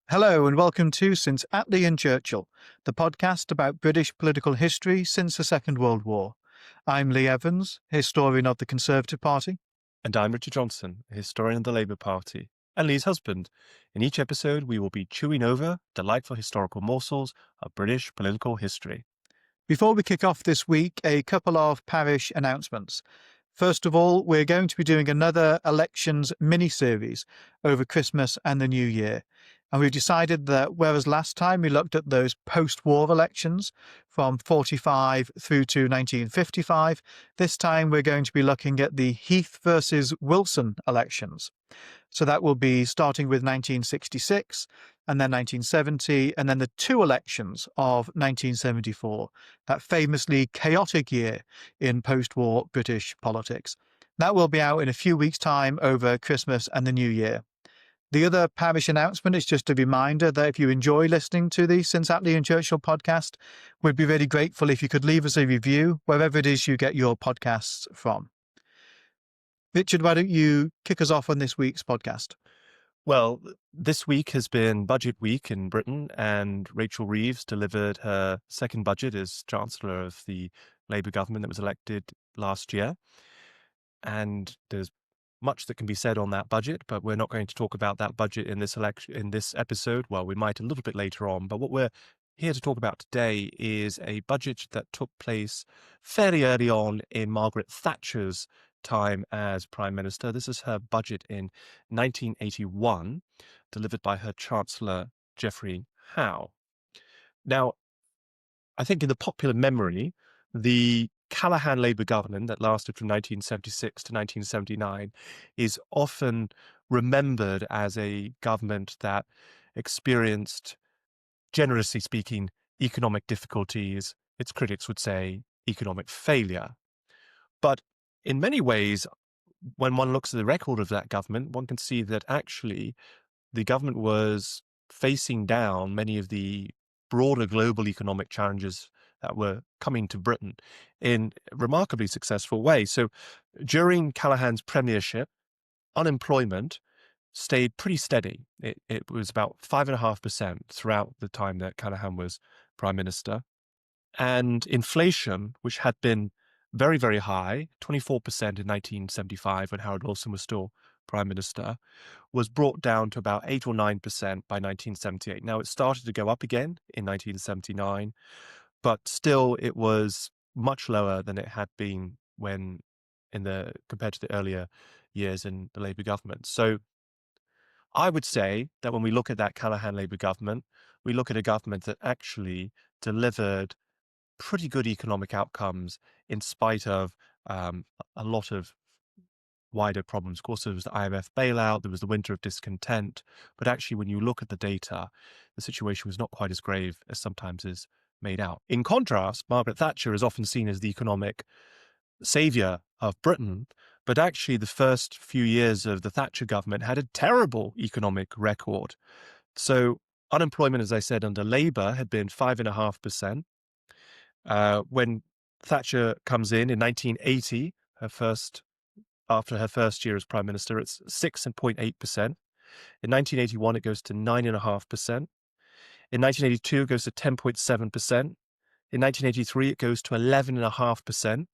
Hello and welcome to Since Attlee and Churchill, the podcast about British political history since the Second World War. I'm Lee Evans, historian of the Conservative Party. And I'm Richard Johnson, a historian of the Labour Party, and Lee's husband. In each episode, we will be chewing over delightful historical morsels of British political history. Before we kick off this week, a couple of parish announcements. First of all, we're going to be doing another elections mini-series over Christmas and the New Year. And we've decided that whereas last time we looked at those post-war elections from 45 through to 1955, this time we're going to be looking at the Heath versus Wilson elections. So that will be starting with 1966 and then 1970, and then the two elections of 1974, that famously chaotic year in post-war British politics. That will be out in a few weeks' time over Christmas and the New Year. The other parish announcement is just a reminder that if you enjoy listening to the Since Attlee and Churchill podcast, we'd be really grateful if you could leave us a review wherever it is you get your podcasts from. Richard, why don't you kick us off on this week's podcast? Well, this week has been budget week in Britain, and Rachel Reeves delivered her second budget as Chancellor of the Labour government that was elected last year. And there's much that can be said on that budget, but we're not going to talk about that budget in this episode. Well, we might a little bit later on, but what we're here to talk about today is a budget that took place fairly early on in Margaret Thatcher's time as Prime Minister. This is her budget in 1981, delivered by her Chancellor, Geoffrey Howe. Now, I think in the popular memory, the Callaghan Labour government that lasted from 1976 to 1979 is often remembered as a government that experienced, generously speaking, economic difficulties. Its critics would say economic failure. But in many ways, when one looks at the record of that government, one can see that actually the government was facing down many of the broader global economic challenges that were coming to Britain in a remarkably successful way. So during Callaghan's premiership, unemployment stayed pretty steady. It was about 5.5% throughout the time that Callaghan was Prime Minister. And inflation, which had been very, very high, 24% in 1975 when Harold Wilson was still Prime Minister, was brought down to about 8 or 9% by 1978. Now, it started to go up again in 1979, but still it was much lower than it had been compared to the earlier years in the Labour government. So I would say that when we look at that Callaghan Labour government, we look at a government that actually delivered pretty good economic outcomes in spite of a lot of wider problems. Of course, there was the IMF bailout, there was the winter of discontent, but actually when you look at the data, the situation was not quite as grave as sometimes is made out. In contrast, Margaret Thatcher is often seen as the economic saviour of Britain, but actually the first few years of the Thatcher government had a terrible economic record. So unemployment, as I said, under Labour had been 5.5%. When Thatcher comes in 1980, after her first year as Prime Minister, it's 6.8%. In 1981, it goes to 9.5%. In 1982, it goes to 10.7%. In 1983, it goes to 11.5%.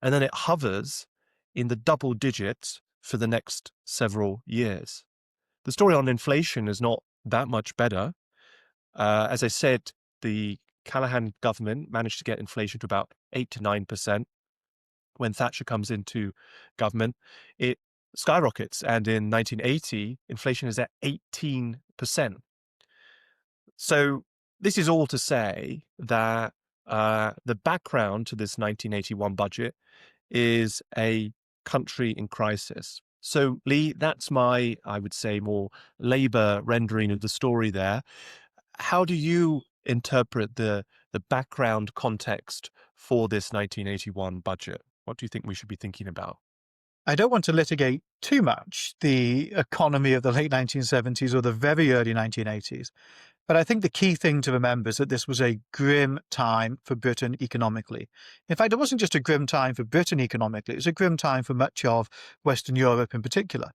And then it hovers in the double digits for the next several years. The story on inflation is not that much better. As I said, the Callaghan government managed to get inflation to about 8 to 9%. When Thatcher comes into government, it skyrockets. And in 1980, inflation is at 18%. So this is all to say that the background to this 1981 budget is a country in crisis. So, Lee, that's my, I would say, more Labour rendering of the story there. How do you interpret the background context for this 1981 budget? What do you think we should be thinking about? I don't want to litigate too much the economy of the late 1970s or the very early 1980s, But I think the key thing to remember is that this was a grim time for Britain economically. In fact, it wasn't just a grim time for Britain economically, it was a grim time for much of Western Europe in particular.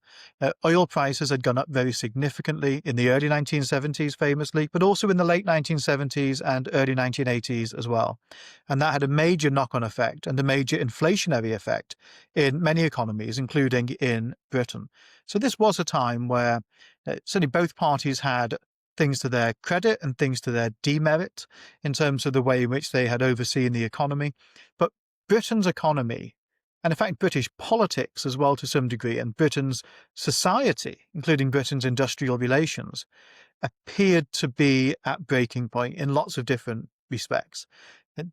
Oil prices had gone up very significantly in the early 1970s, famously, but also in the late 1970s and early 1980s as well. And that had a major knock-on effect and a major inflationary effect in many economies, including in Britain. So this was a time where certainly both parties had things to their credit and things to their demerit in terms of the way in which they had overseen the economy. But Britain's economy, and in fact British politics as well to some degree, and Britain's society, including Britain's industrial relations, appeared to be at breaking point in lots of different respects.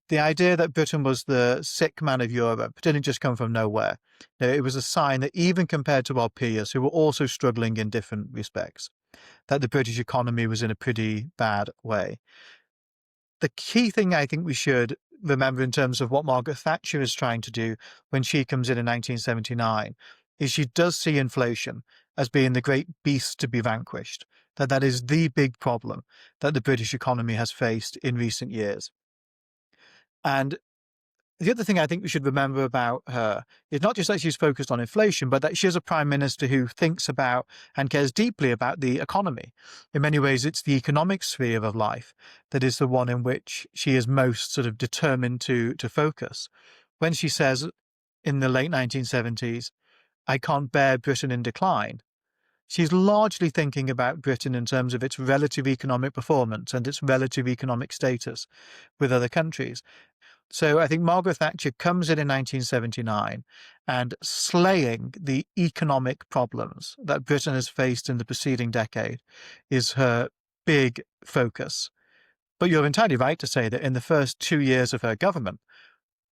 The idea that Britain was the sick man of Europe didn't just come from nowhere. It was a sign that even compared to our peers who were also struggling in different respects, that the British economy was in a pretty bad way. The key thing I think we should remember in terms of what Margaret Thatcher is trying to do when she comes in 1979 is she does see inflation as being the great beast to be vanquished, that is the big problem that the British economy has faced in recent years. And the other thing I think we should remember about her is not just that she's focused on inflation, but that she is a prime minister who thinks about and cares deeply about the economy. In many ways, it's the economic sphere of life that is the one in which she is most sort of determined to focus. When she says in the late 1970s, "I can't bear Britain in decline," she's largely thinking about Britain in terms of its relative economic performance and its relative economic status with other countries. So I think Margaret Thatcher comes in 1979 and slaying the economic problems that Britain has faced in the preceding decade is her big focus. But you're entirely right to say that in the first 2 years of her government,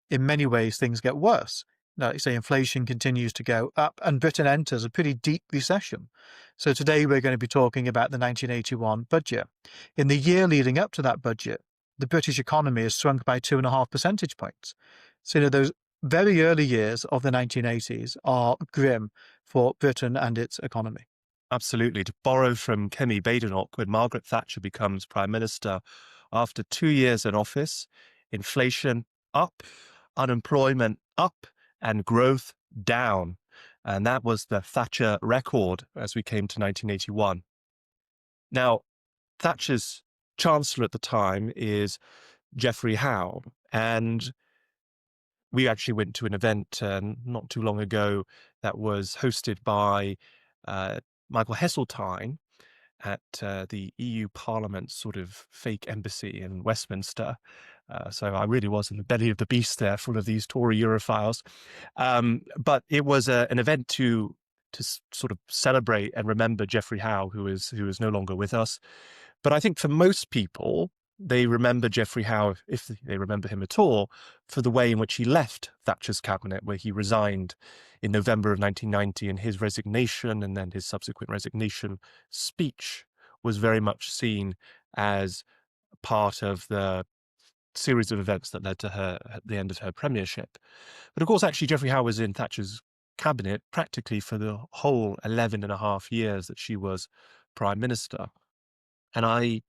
in many ways, things get worse. Like you say, inflation continues to go up and Britain enters a pretty deep recession. So today we're going to be talking about the 1981 budget. In the year leading up to that budget, the British economy has shrunk by 2.5 percentage points. So, those very early years of the 1980s are grim for Britain and its economy. Absolutely. To borrow from Kemi Badenoch, when Margaret Thatcher becomes Prime Minister after 2 years in office, inflation up, unemployment up, and growth down. And that was the Thatcher record as we came to 1981. Now, Thatcher's Chancellor at the time is Geoffrey Howe. And we actually went to an event not too long ago that was hosted by Michael Heseltine at the EU Parliament sort of fake embassy in Westminster. So I really was in the belly of the beast there, full of these Tory Europhiles. But it was an event to sort of celebrate and remember Geoffrey Howe, who is no longer with us. But I think for most people, they remember Geoffrey Howe, if they remember him at all, for the way in which he left Thatcher's cabinet, where he resigned in November of 1990, and his resignation and then his subsequent resignation speech was very much seen as part of the series of events that led to her at the end of her premiership. But of course, actually, Geoffrey Howe was in Thatcher's cabinet practically for the whole 11 and a half years that she was Prime Minister. And I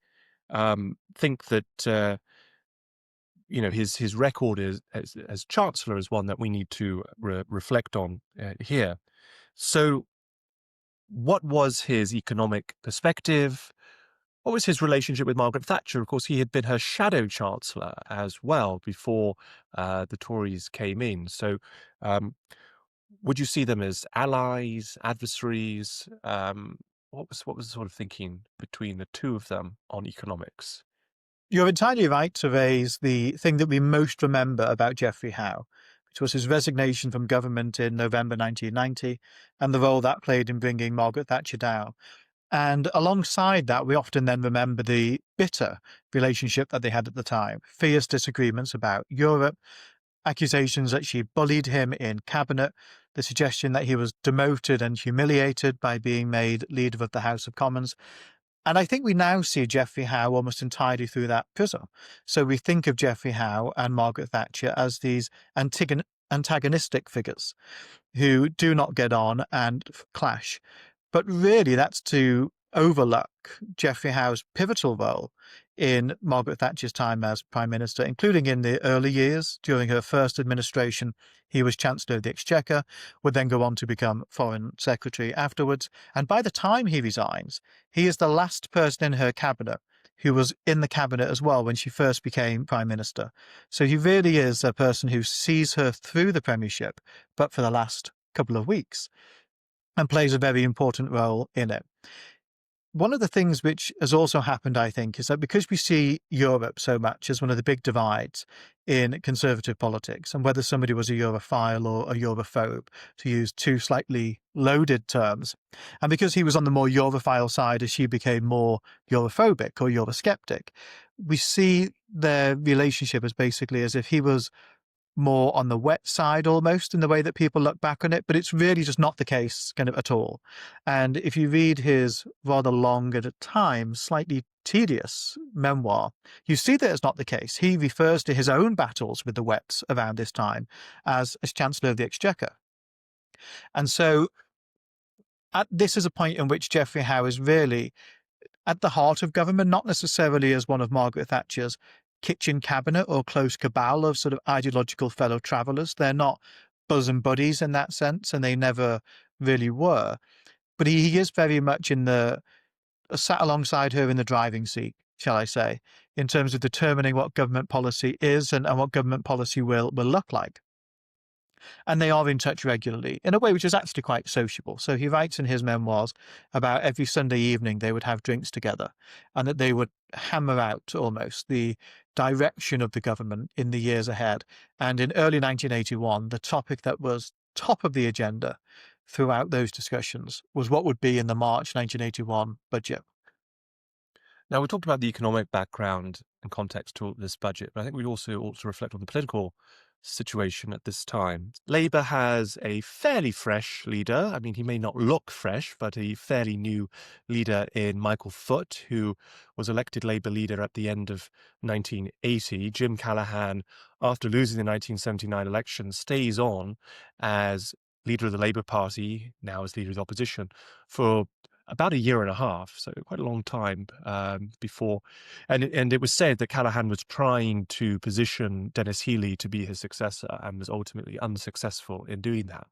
think that his record as Chancellor is one that we need to reflect on here. So, what was his economic perspective? What was his relationship with Margaret Thatcher? Of course, he had been her shadow Chancellor as well before the Tories came in. So, would you see them as allies, adversaries? What was the sort of thinking between the two of them on economics? You're entirely right to raise the thing that we most remember about Geoffrey Howe, which was his resignation from government in November 1990 and the role that played in bringing Margaret Thatcher down. And alongside that, we often then remember the bitter relationship that they had at the time, fierce disagreements about Europe, accusations that she bullied him in cabinet, the suggestion that he was demoted and humiliated by being made leader of the House of Commons. And I think we now see Geoffrey Howe almost entirely through that prism. So we think of Geoffrey Howe and Margaret Thatcher as these antagonistic figures who do not get on and clash. But really, that's to overlook Geoffrey Howe's pivotal role in Margaret Thatcher's time as Prime Minister, including in the early years. During her first administration, he was Chancellor of the Exchequer, would then go on to become Foreign Secretary afterwards. And by the time he resigns, he is the last person in her cabinet who was in the cabinet as well when she first became Prime Minister. So he really is a person who sees her through the premiership, but for the last couple of weeks, and plays a very important role in it. One of the things which has also happened, I think, is that because we see Europe so much as one of the big divides in conservative politics, and whether somebody was a Europhile or a Europhobe, to use two slightly loaded terms, and because he was on the more Europhile side as she became more Europhobic or Eurosceptic, we see their relationship as basically as if he was more on the wet side almost in the way that people look back on it, but it's really just not the case kind of at all. And if you read his rather long and at times slightly tedious memoir, you see that it's not the case. He refers to his own battles with the wets around this time as Chancellor of the Exchequer. And so this is a point in which Geoffrey Howe is really at the heart of government, not necessarily as one of Margaret Thatcher's kitchen cabinet or close cabal of sort of ideological fellow travellers. They're not bosom buddies in that sense, and they never really were. But he is very much sat alongside her in the driving seat, shall I say, in terms of determining what government policy is and what government policy will look like. And they are in touch regularly in a way which is actually quite sociable. So he writes in his memoirs about every Sunday evening they would have drinks together and that they would hammer out almost the direction of the government in the years ahead. And in early 1981, the topic that was top of the agenda throughout those discussions was what would be in the March 1981 budget. Now, we talked about the economic background and context to this budget, but I think we also ought to reflect on the political situation at this time. Labour has a fairly fresh leader. I mean, he may not look fresh, but a fairly new leader in Michael Foot, who was elected Labour leader at the end of 1980. Jim Callaghan, after losing the 1979 election, stays on as leader of the Labour Party, now as leader of the opposition, for about a year and a half, so quite a long time before. And it was said that Callaghan was trying to position Dennis Healey to be his successor and was ultimately unsuccessful in doing that.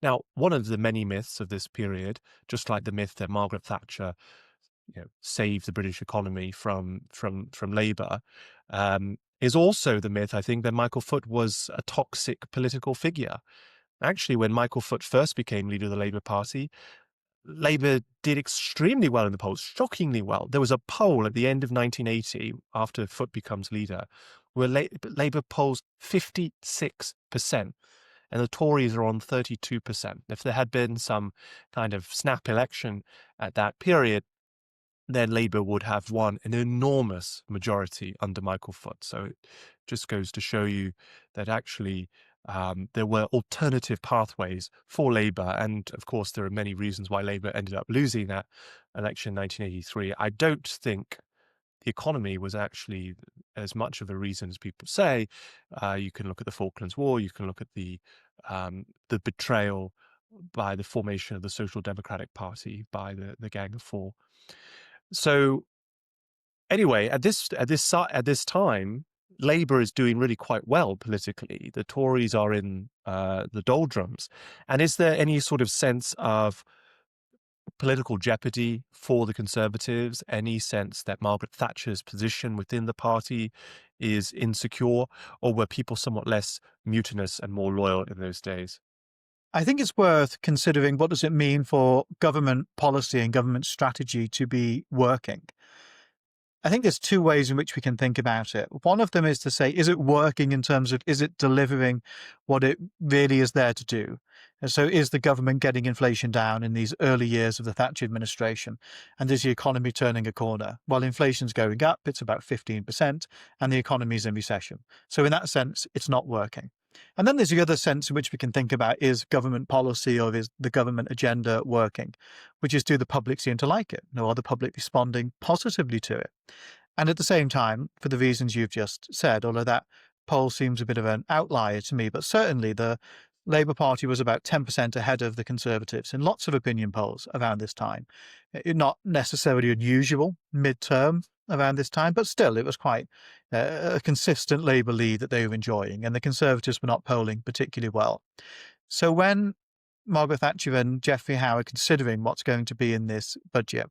Now, one of the many myths of this period, just like the myth that Margaret Thatcher saved the British economy from Labour, is also the myth, I think, that Michael Foot was a toxic political figure. Actually, when Michael Foot first became leader of the Labour Party, Labour did extremely well in the polls, shockingly well. There was a poll at the end of 1980, after Foot becomes leader, where Labour polls 56%, and the Tories are on 32%. If there had been some kind of snap election at that period, then Labour would have won an enormous majority under Michael Foot. So it just goes to show you that actually there were alternative pathways for Labour. And of course, there are many reasons why Labour ended up losing that election in 1983. I don't think the economy was actually as much of a reason as people say. You can look at the Falklands War, you can look at the betrayal by the formation of the Social Democratic Party by the Gang of Four. So anyway, at this time, Labour is doing really quite well politically. The Tories are in the doldrums. And is there any sort of sense of political jeopardy for the Conservatives? Any sense that Margaret Thatcher's position within the party is insecure? Or were people somewhat less mutinous and more loyal in those days? I think it's worth considering what does it mean for government policy and government strategy to be working. I think there's two ways in which we can think about it. One of them is to say, is it working in terms of, is it delivering what it really is there to do? And so is the government getting inflation down in these early years of the Thatcher administration? And is the economy turning a corner? While inflation's going up, it's about 15%, and the economy is in recession. So in that sense, it's not working. And then there's the other sense in which we can think about, is government policy or is the government agenda working? Which is, do the public seem to like it? Or are the public responding positively to it? And at the same time, for the reasons you've just said, although that poll seems a bit of an outlier to me, but certainly the Labour Party was about 10% ahead of the Conservatives in lots of opinion polls around this time. Not necessarily unusual mid-term around this time, but still it was quite a consistent Labour lead that they were enjoying, and the Conservatives were not polling particularly well. So when Margaret Thatcher and Geoffrey Howe are considering what's going to be in this budget,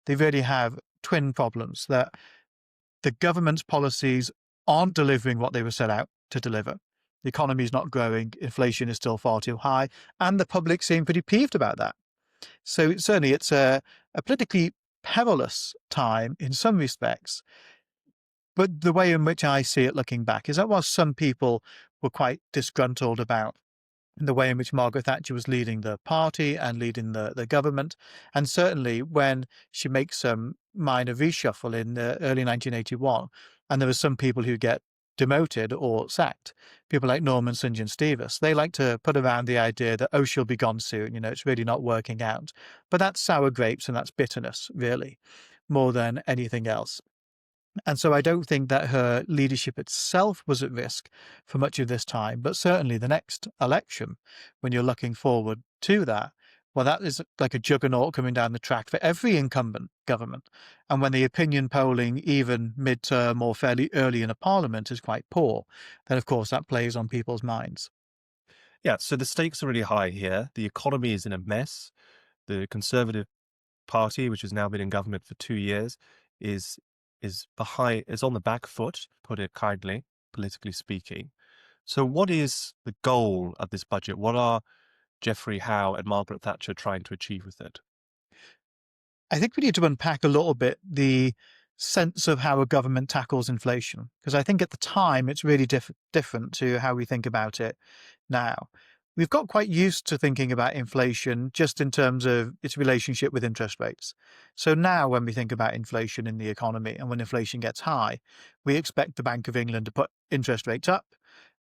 they really have twin problems: that the government's policies aren't delivering what they were set out to deliver. The economy is not growing, inflation is still far too high, and the public seem pretty peeved about that. So certainly it's a politically perilous time in some respects. But the way in which I see it looking back is that while some people were quite disgruntled about the way in which Margaret Thatcher was leading the party and leading the government, and certainly when she makes some minor reshuffle in early 1981, and there were some people who get demoted or sacked, people like Norman St. John Stevens, they like to put around the idea that, oh, she'll be gone soon, it's really not working out. But that's sour grapes and that's bitterness, really, more than anything else. And so I don't think that her leadership itself was at risk for much of this time, but certainly the next election, when you're looking forward to that, well, that is like a juggernaut coming down the track for every incumbent government. And when the opinion polling, even mid-term or fairly early in a parliament, is quite poor, then of course that plays on people's minds. Yeah, so the stakes are really high here. The economy is in a mess. The Conservative Party, which has now been in government for 2 years, is is on the back foot, to put it kindly, politically speaking. So what is the goal of this budget? What are Geoffrey Howe and Margaret Thatcher trying to achieve with it? I think we need to unpack a little bit the sense of how a government tackles inflation, because I think at the time it's really different to how we think about it now. We've got quite used to thinking about inflation just in terms of its relationship with interest rates. So now when we think about inflation in the economy and when inflation gets high, we expect the Bank of England to put interest rates up,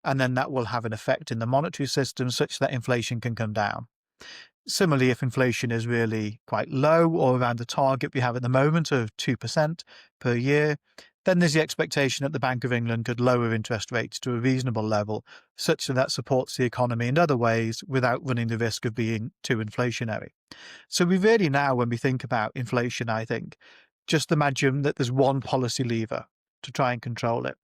and then that will have an effect in the monetary system such that inflation can come down. Similarly, if inflation is really quite low or around the target we have at the moment of 2% per year, then there's the expectation that the Bank of England could lower interest rates to a reasonable level, such that that supports the economy in other ways without running the risk of being too inflationary. So we really now, when we think about inflation, I think, just imagine that there's one policy lever to try and control it.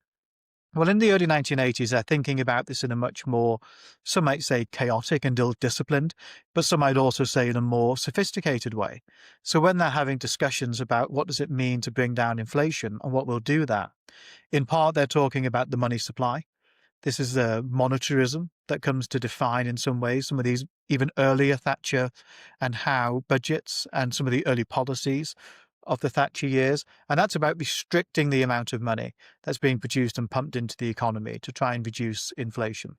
Well, in the early 1980s, they're thinking about this in a much more, some might say chaotic and ill-disciplined, but some might also say in a more sophisticated way. So when they're having discussions about what does it mean to bring down inflation and what will do that, in part they're talking about the money supply. This is the monetarism that comes to define in some ways some of these even earlier Thatcher and Howe budgets and some of the early policies of the Thatcher years. And that's about restricting the amount of money that's being produced and pumped into the economy to try and reduce inflation.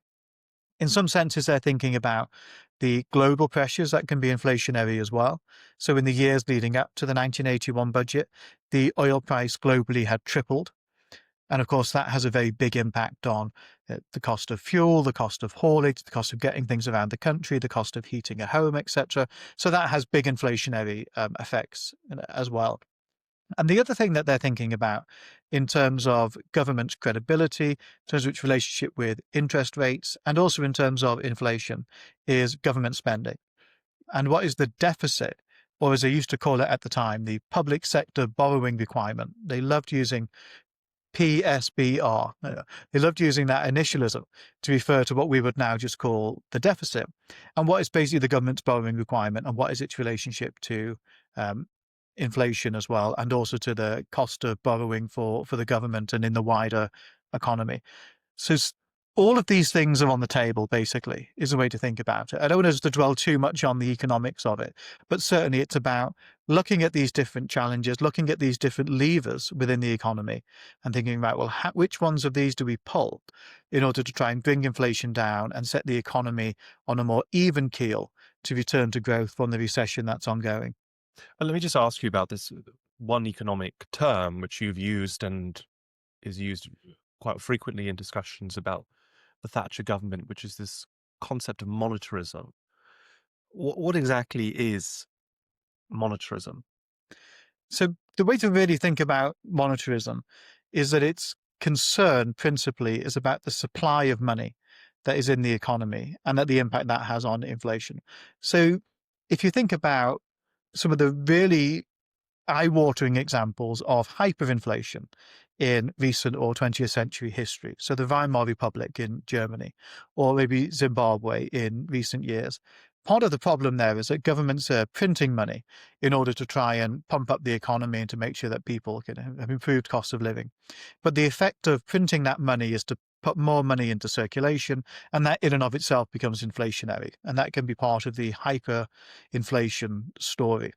In some senses, they're thinking about the global pressures that can be inflationary as well. So in the years leading up to the 1981 budget, the oil price globally had tripled. And of course, that has a very big impact on the cost of fuel, the cost of haulage, the cost of getting things around the country, the cost of heating a home, etc. So that has big inflationary effects as well. And the other thing that they're thinking about in terms of government credibility, in terms of its relationship with interest rates, and also in terms of inflation, is government spending. And what is the deficit, or as they used to call it at the time, the public sector borrowing requirement. They loved using PSBR. They loved using that initialism to refer to what we would now just call the deficit. And what is basically the government's borrowing requirement and what is its relationship to inflation as well, and also to the cost of borrowing for the government and in the wider economy. So all of these things are on the table, basically, is a way to think about it. I don't want us to dwell too much on the economics of it, but certainly it's about looking at these different challenges, looking at these different levers within the economy and thinking about, well, which ones of these do we pull in order to try and bring inflation down and set the economy on a more even keel to return to growth from the recession that's ongoing. Let me just ask you about this one economic term which you've used and is used quite frequently in discussions about the Thatcher government, which is this concept of monetarism. What exactly is monetarism? So the way to really think about monetarism is that its concern principally is about the supply of money that is in the economy and at the impact that has on inflation. So if you think about some of the really eye-watering examples of hyperinflation in recent or 20th century history. So the Weimar Republic in Germany, or maybe Zimbabwe in recent years. Part of the problem there is that governments are printing money in order to try and pump up the economy and to make sure that people can have improved cost of living. But the effect of printing that money is to put more money into circulation, and that in and of itself becomes inflationary. And that can be part of the hyperinflation story.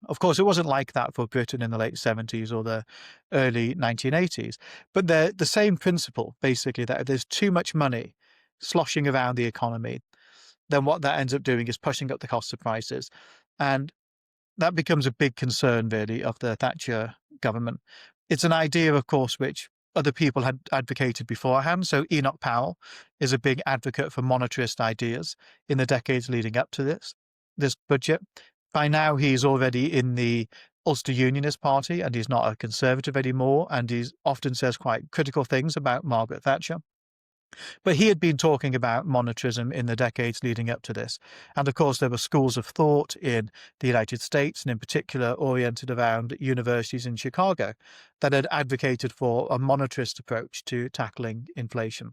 Of course, it wasn't like that for Britain in the late 70s or the early 1980s, but they're the same principle, basically, that if there's too much money sloshing around the economy, then what that ends up doing is pushing up the cost of prices. And that becomes a big concern, really, of the Thatcher government. It's an idea, of course, which other people had advocated beforehand. So Enoch Powell is a big advocate for monetarist ideas in the decades leading up to this budget. By now, he's already in the Ulster Unionist Party, and he's not a conservative anymore, and he often says quite critical things about Margaret Thatcher. But he had been talking about monetarism in the decades leading up to this. And of course, there were schools of thought in the United States, and in particular oriented around universities in Chicago, that had advocated for a monetarist approach to tackling inflation.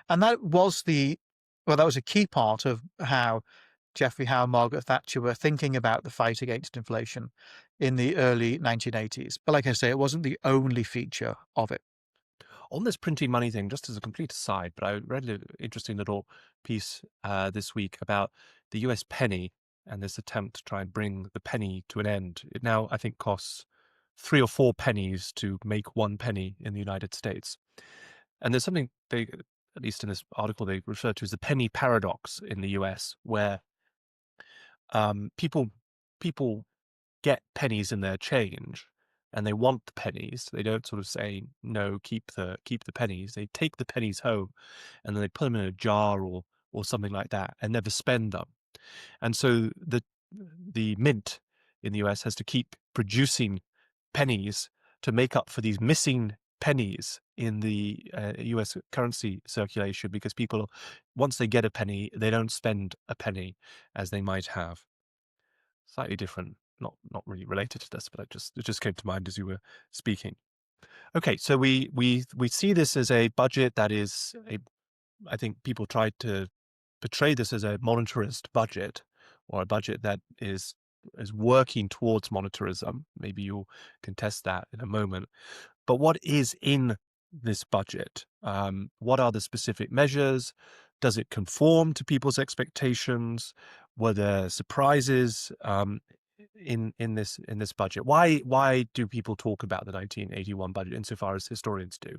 And that was a key part of how Geoffrey Howe and Margaret Thatcher were thinking about the fight against inflation in the early 1980s. But like I say, it wasn't the only feature of it. On this printing money thing, just as a complete aside, but I read an interesting little piece this week about the US penny and this attempt to try and bring the penny to an end. It now, I think, costs 3 or 4 pennies to make 1 penny in the United States. And there's something they, at least in this article, they refer to as the penny paradox in the US, where people get pennies in their change, and they want the pennies. They don't sort of say no, keep the pennies. They take the pennies home, and then they put them in a jar or something like that, and never spend them. And so the mint in the US has to keep producing pennies to make up for these missing pennies in the US currency circulation, because people, once they get a penny, they don't spend a penny as they might have. Slightly different, not really related to this, but it just came to mind as you were speaking. Okay, so we see this as a budget that is I think people tried to portray this as a monetarist budget, or a budget that is working towards monetarism. Maybe you'll contest that in a moment. But what is in this budget? What are the specific measures? Does it conform to people's expectations? Were there surprises in this budget? Why do people talk about the 1981 budget insofar as historians do?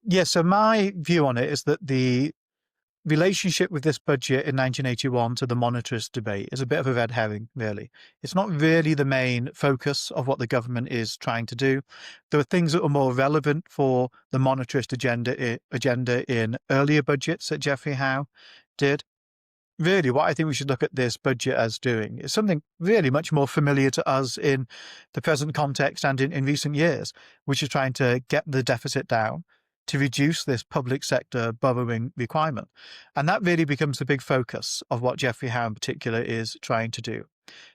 Yeah, so my view on it is that the relationship with this budget in 1981 to the monetarist debate is a bit of a red herring, really. It's not really the main focus of what the government is trying to do. There are things that are more relevant for the monetarist agenda in earlier budgets that Geoffrey Howe did. Really, what I think we should look at this budget as doing is something really much more familiar to us in the present context and in recent years, which is trying to get the deficit down to reduce this public sector borrowing requirement. And that really becomes the big focus of what Geoffrey Howe in particular is trying to do.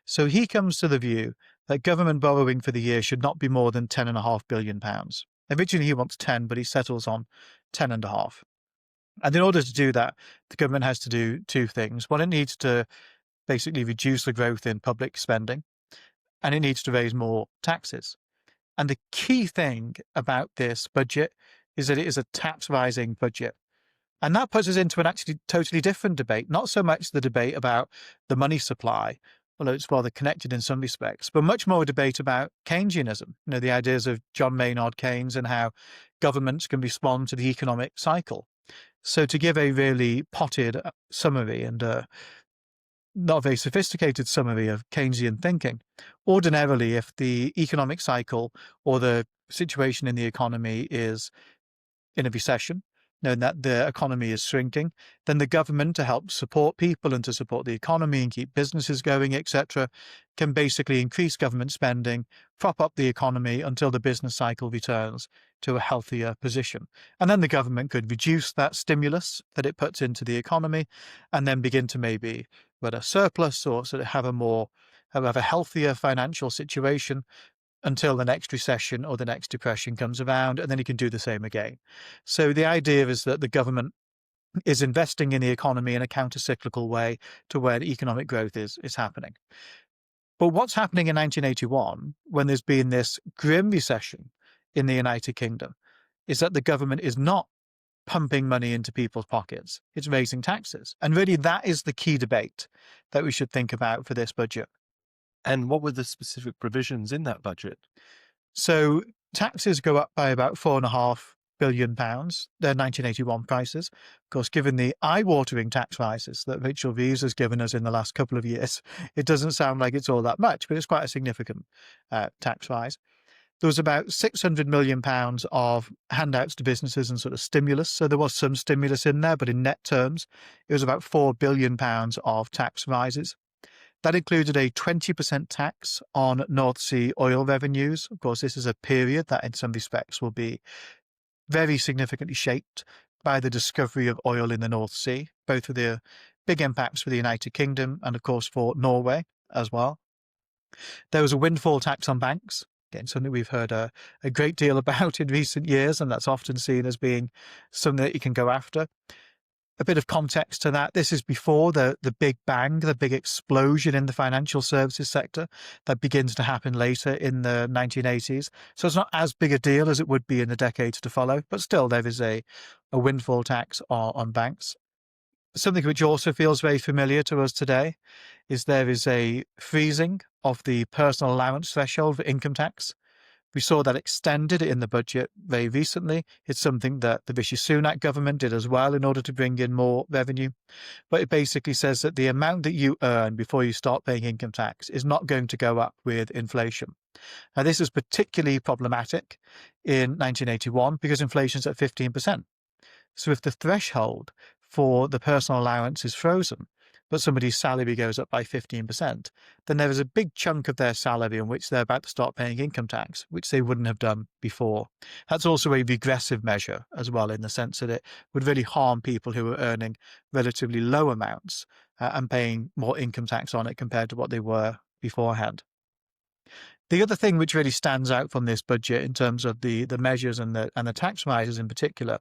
So he comes to the view that government borrowing for the year should not be more than £10.5 billion. Originally he wants 10, but he settles on 10.5. And in order to do that, the government has to do 2 things. One, it needs to basically reduce the growth in public spending, and it needs to raise more taxes. And the key thing about this budget is that it is a tax-rising budget. And that puts us into an actually totally different debate, not so much the debate about the money supply, although it's rather connected in some respects, but much more a debate about Keynesianism, the ideas of John Maynard Keynes and how governments can respond to the economic cycle. So to give a really potted summary and not a very sophisticated summary of Keynesian thinking, ordinarily, if the economic cycle or the situation in the economy is in a recession, knowing that the economy is shrinking, then the government, to help support people and to support the economy and keep businesses going, etc., can basically increase government spending, prop up the economy until the business cycle returns, to a healthier position. And then the government could reduce that stimulus that it puts into the economy and then begin to maybe run a surplus or sort of have a healthier financial situation until the next recession or the next depression comes around, and then you can do the same again. So the idea is that the government is investing in the economy in a counter-cyclical way to where economic growth is happening. But what's happening in 1981, when there's been this grim recession in the United Kingdom, is that the government is not pumping money into people's pockets. It's raising taxes. And really, that is the key debate that we should think about for this budget. And what were the specific provisions in that budget? So taxes go up by about £4.5 billion. They're 1981 prices. Of course, given the eye-watering tax rises that Rachel Reeves has given us in the last couple of years, it doesn't sound like it's all that much, but it's quite a significant tax rise. There was about £600 million of handouts to businesses and sort of stimulus. So there was some stimulus in there, but in net terms, it was about £4 billion of tax rises. That included a 20% tax on North Sea oil revenues. Of course, this is a period that in some respects will be very significantly shaped by the discovery of oil in the North Sea, both with the big impacts for the United Kingdom and, of course, for Norway as well. There was a windfall tax on banks. Again, something we've heard a great deal about in recent years, and that's often seen as being something that you can go after. A bit of context to that, this is before the big bang, the big explosion in the financial services sector that begins to happen later in the 1980s. So it's not as big a deal as it would be in the decades to follow, but still there is a windfall tax on banks. Something which also feels very familiar to us today is there is a freezing of the personal allowance threshold for income tax. We saw that extended in the budget very recently. It's something that the Rishi Sunak government did as well in order to bring in more revenue. But it basically says that the amount that you earn before you start paying income tax is not going to go up with inflation. Now, this is particularly problematic in 1981 because inflation's at 15%. So if the threshold for the personal allowance is frozen, but somebody's salary goes up by 15%, then there is a big chunk of their salary on which they're about to start paying income tax, which they wouldn't have done before. That's also a regressive measure as well, in the sense that it would really harm people who are earning relatively low amounts and paying more income tax on it compared to what they were beforehand. The other thing which really stands out from this budget in terms of the measures and the tax rises in particular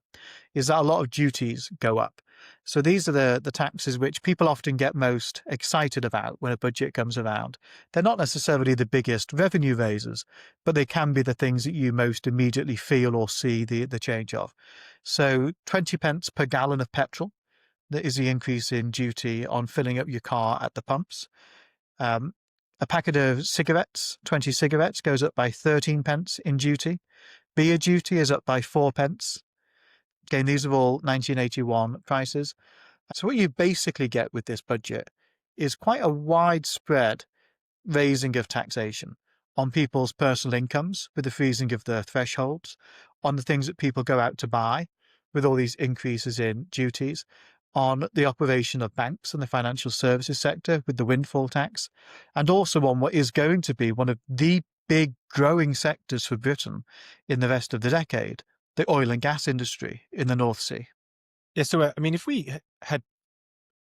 is that a lot of duties go up. So these are the taxes which people often get most excited about when a budget comes around. They're not necessarily the biggest revenue raisers, but they can be the things that you most immediately feel or see the change of. So 20 pence per gallon of petrol, that is the increase in duty on filling up your car at the pumps. A packet of cigarettes, 20 cigarettes, goes up by 13 pence in duty. Beer duty is up by 4 pence. Again, these are all 1981 prices. So what you basically get with this budget is quite a widespread raising of taxation on people's personal incomes with the freezing of the thresholds, on the things that people go out to buy with all these increases in duties, on the operation of banks and the financial services sector with the windfall tax, and also on what is going to be one of the big growing sectors for Britain in the rest of the decade, the oil and gas industry in the North Sea. Yeah, so I mean, if we had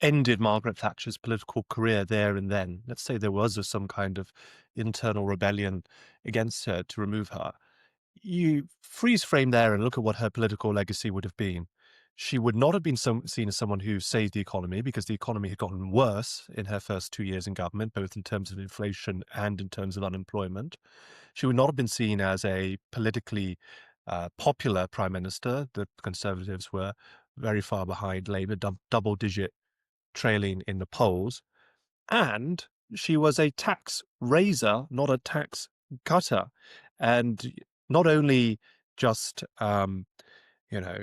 ended Margaret Thatcher's political career there and then, let's say there was some kind of internal rebellion against her to remove her, you freeze frame there and look at what her political legacy would have been. She would not have been seen as someone who saved the economy, because the economy had gotten worse in her first 2 years in government, both in terms of inflation and in terms of unemployment. She would not have been seen as a politically popular prime minister. The Conservatives were very far behind Labour, double-digit trailing in the polls. And she was a tax raiser, not a tax cutter. And not only just, you know,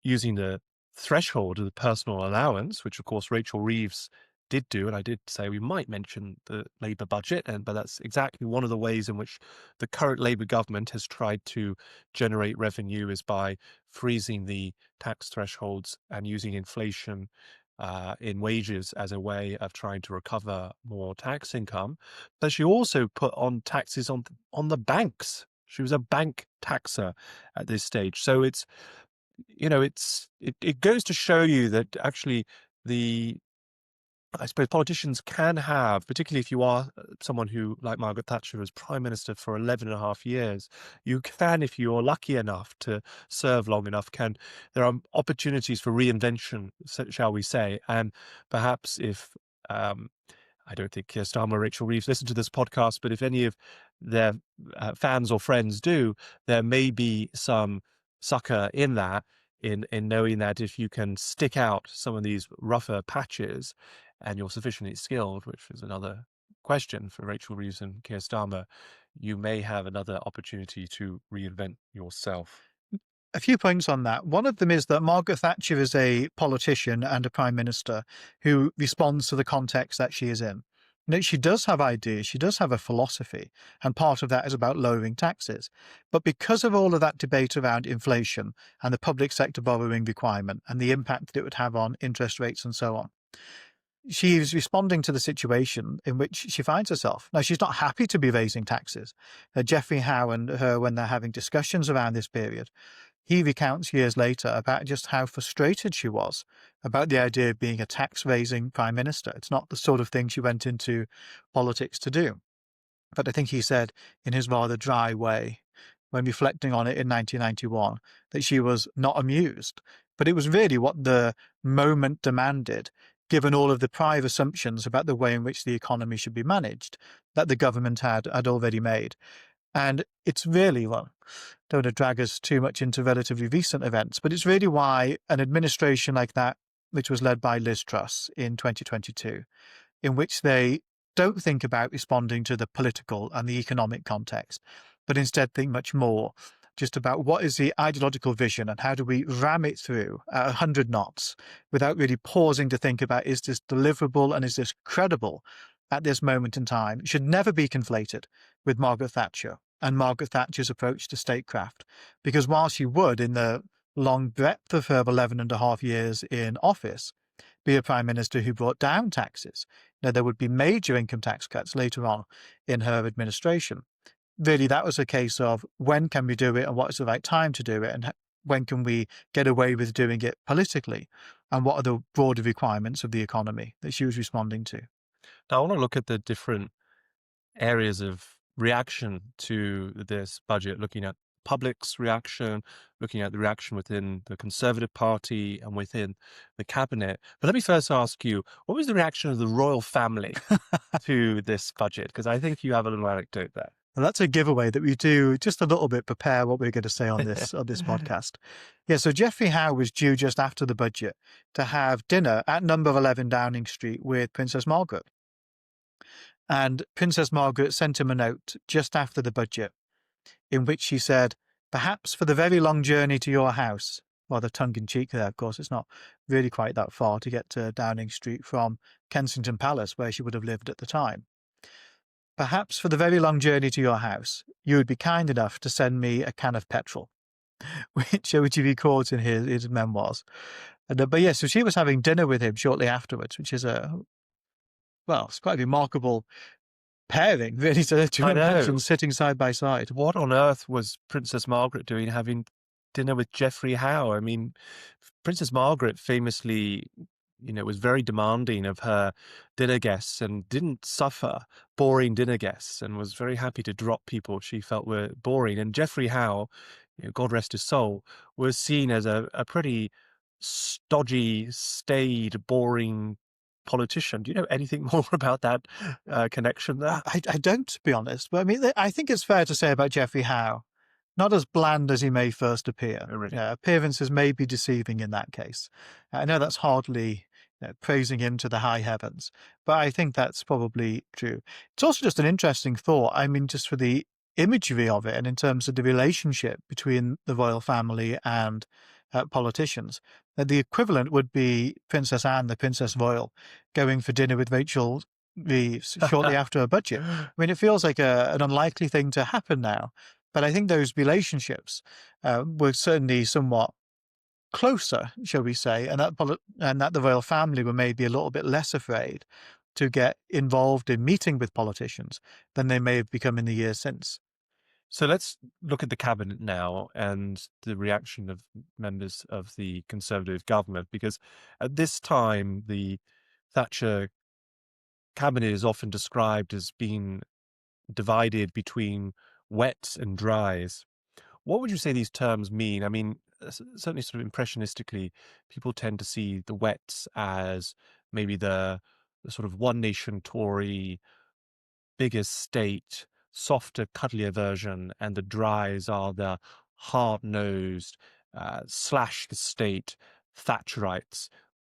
using the threshold of the personal allowance, which of course Rachel Reeves did do, and I did say we might mention the Labour budget, but that's exactly one of the ways in which the current Labour government has tried to generate revenue, is by freezing the tax thresholds and using inflation in wages as a way of trying to recover more tax income. But she also put on taxes on the banks. She was a bank taxer at this stage. So it goes to show you that actually the I suppose politicians can have, particularly if you are someone who, like Margaret Thatcher, was prime minister for 11 and a half years, you can, if you're lucky enough to serve long enough, there are opportunities for reinvention, shall we say, and perhaps if um, I don't think Keir Starmer or Rachel Reeves listen to this podcast, but if any of their fans or friends do, there may be some succor in that, in knowing that if you can stick out some of these rougher patches and you're sufficiently skilled, which is another question for Rachel Reeves and Keir Starmer, you may have another opportunity to reinvent yourself. A few points on that. One of them is that Margaret Thatcher is a politician and a prime minister who responds to the context that she is in. She does have ideas, she does have a philosophy, and part of that is about lowering taxes. But because of all of that debate around inflation and the public sector borrowing requirement and the impact that it would have on interest rates and so on, she is responding to the situation in which she finds herself. Now, she's not happy to be raising taxes. Geoffrey Howe and her, when they're having discussions around this period, he recounts years later about just how frustrated she was about the idea of being a tax-raising prime minister. It's not the sort of thing she went into politics to do. But I think he said in his rather dry way, when reflecting on it in 1991, that she was not amused. But it was really what the moment demanded, given all of the prior assumptions about the way in which the economy should be managed that the government had already made. And it's really, well, don't want to drag us too much into relatively recent events, but it's really why an administration like that, which was led by Liz Truss in 2022, in which they don't think about responding to the political and the economic context, but instead think much more just about what is the ideological vision and how do we ram it through at 100 knots without really pausing to think about, is this deliverable and is this credible at this moment in time? It should never be conflated with Margaret Thatcher and Margaret Thatcher's approach to statecraft. Because while she would, in the long breadth of her 11 and a half years in office, be a prime minister who brought down taxes, there would be major income tax cuts later on in her administration. Really, that was a case of when can we do it and what is the right time to do it, and when can we get away with doing it politically, and what are the broader requirements of the economy that she was responding to. Now, I want to look at the different areas of reaction to this budget, looking at public's reaction, looking at the reaction within the Conservative Party and within the cabinet. But let me first ask you, what was the reaction of the royal family to this budget? Because I think you have a little anecdote there. Well, that's a giveaway that we do just a little bit prepare what we're going to say on this podcast. Yeah, so Geoffrey Howe was due just after the budget to have dinner at number 11 Downing Street with Princess Margaret. And Princess Margaret sent him a note just after the budget in which she said, "Perhaps for the very long journey to your house," rather tongue-in-cheek there, of course, it's not really quite that far to get to Downing Street from Kensington Palace, where she would have lived at the time. "Perhaps for the very long journey to your house, you would be kind enough to send me a can of petrol," which he records in his memoirs. But yes, so she was having dinner with him shortly afterwards, which is it's quite a remarkable pairing, really, to imagine sitting side by side. What on earth was Princess Margaret doing having dinner with Geoffrey Howe? I mean, Princess Margaret famously, was very demanding of her dinner guests and didn't suffer boring dinner guests and was very happy to drop people she felt were boring. And Geoffrey Howe, God rest his soul, was seen as a pretty stodgy, staid, boring politician. Do you know anything more about that connection there? I don't, to be honest. But I mean, I think it's fair to say about Geoffrey Howe, not as bland as he may first appear. Oh, really? Appearances may be deceiving in that case. I know that's hardly praising him to the high heavens, but I think that's probably true. It's also just an interesting thought. I mean, just for the imagery of it and in terms of the relationship between the royal family and politicians, that the equivalent would be Princess Anne, the Princess Royal, going for dinner with Rachel Reeves shortly after a budget. I mean, it feels like an unlikely thing to happen now, but I think those relationships were certainly somewhat closer, shall we say, and that the royal family were maybe a little bit less afraid to get involved in meeting with politicians than they may have become in the years since. So let's look at the cabinet now and the reaction of members of the Conservative government, because at this time, the Thatcher cabinet is often described as being divided between wets and dries. What would you say these terms mean? I mean, certainly sort of impressionistically, people tend to see the wets as maybe the sort of one nation Tory, bigger state, softer, cuddlier version, and the dries are the hard-nosed, slash the state Thatcherites.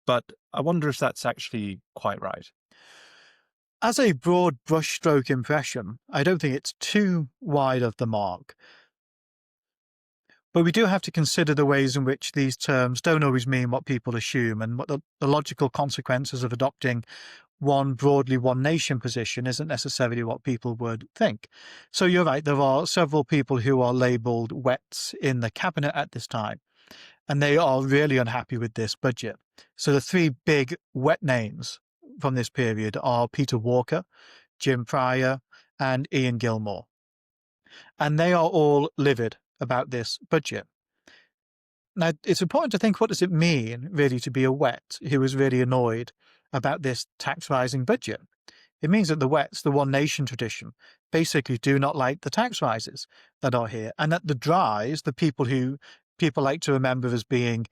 But I wonder if that's actually quite right. As a broad brushstroke impression, I don't think it's too wide of the mark. But we do have to consider the ways in which these terms don't always mean what people assume, and what the logical consequences of adopting one broadly one nation position isn't necessarily what people would think. So you're right, there are several people who are labelled wets in the cabinet at this time, and they are really unhappy with this budget. So the three big wet names from this period are Peter Walker, Jim Pryor, and Ian Gilmore. And they are all livid about this budget. Now, it's important to think, what does it mean, really, to be a wet who is really annoyed about this tax rising budget? It means that the wets, the one nation tradition, basically do not like the tax rises that are here. And that the dries, the people who people like to remember as being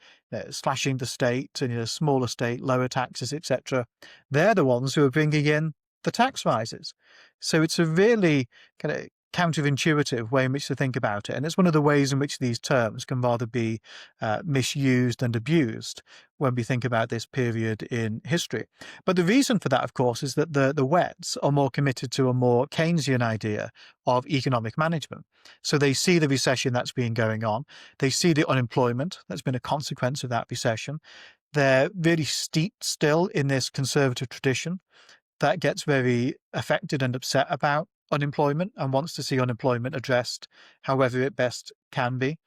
slashing the state and smaller state, lower taxes, etc., they're the ones who are bringing in the tax rises. So it's a really kind of counterintuitive way in which to think about it. And it's one of the ways in which these terms can rather be misused and abused when we think about this period in history. But the reason for that, of course, is that the Wets are more committed to a more Keynesian idea of economic management. So they see the recession that's been going on. They see the unemployment that's been a consequence of that recession. They're really steeped still in this conservative tradition that gets very affected and upset about unemployment and wants to see unemployment addressed however it best can be.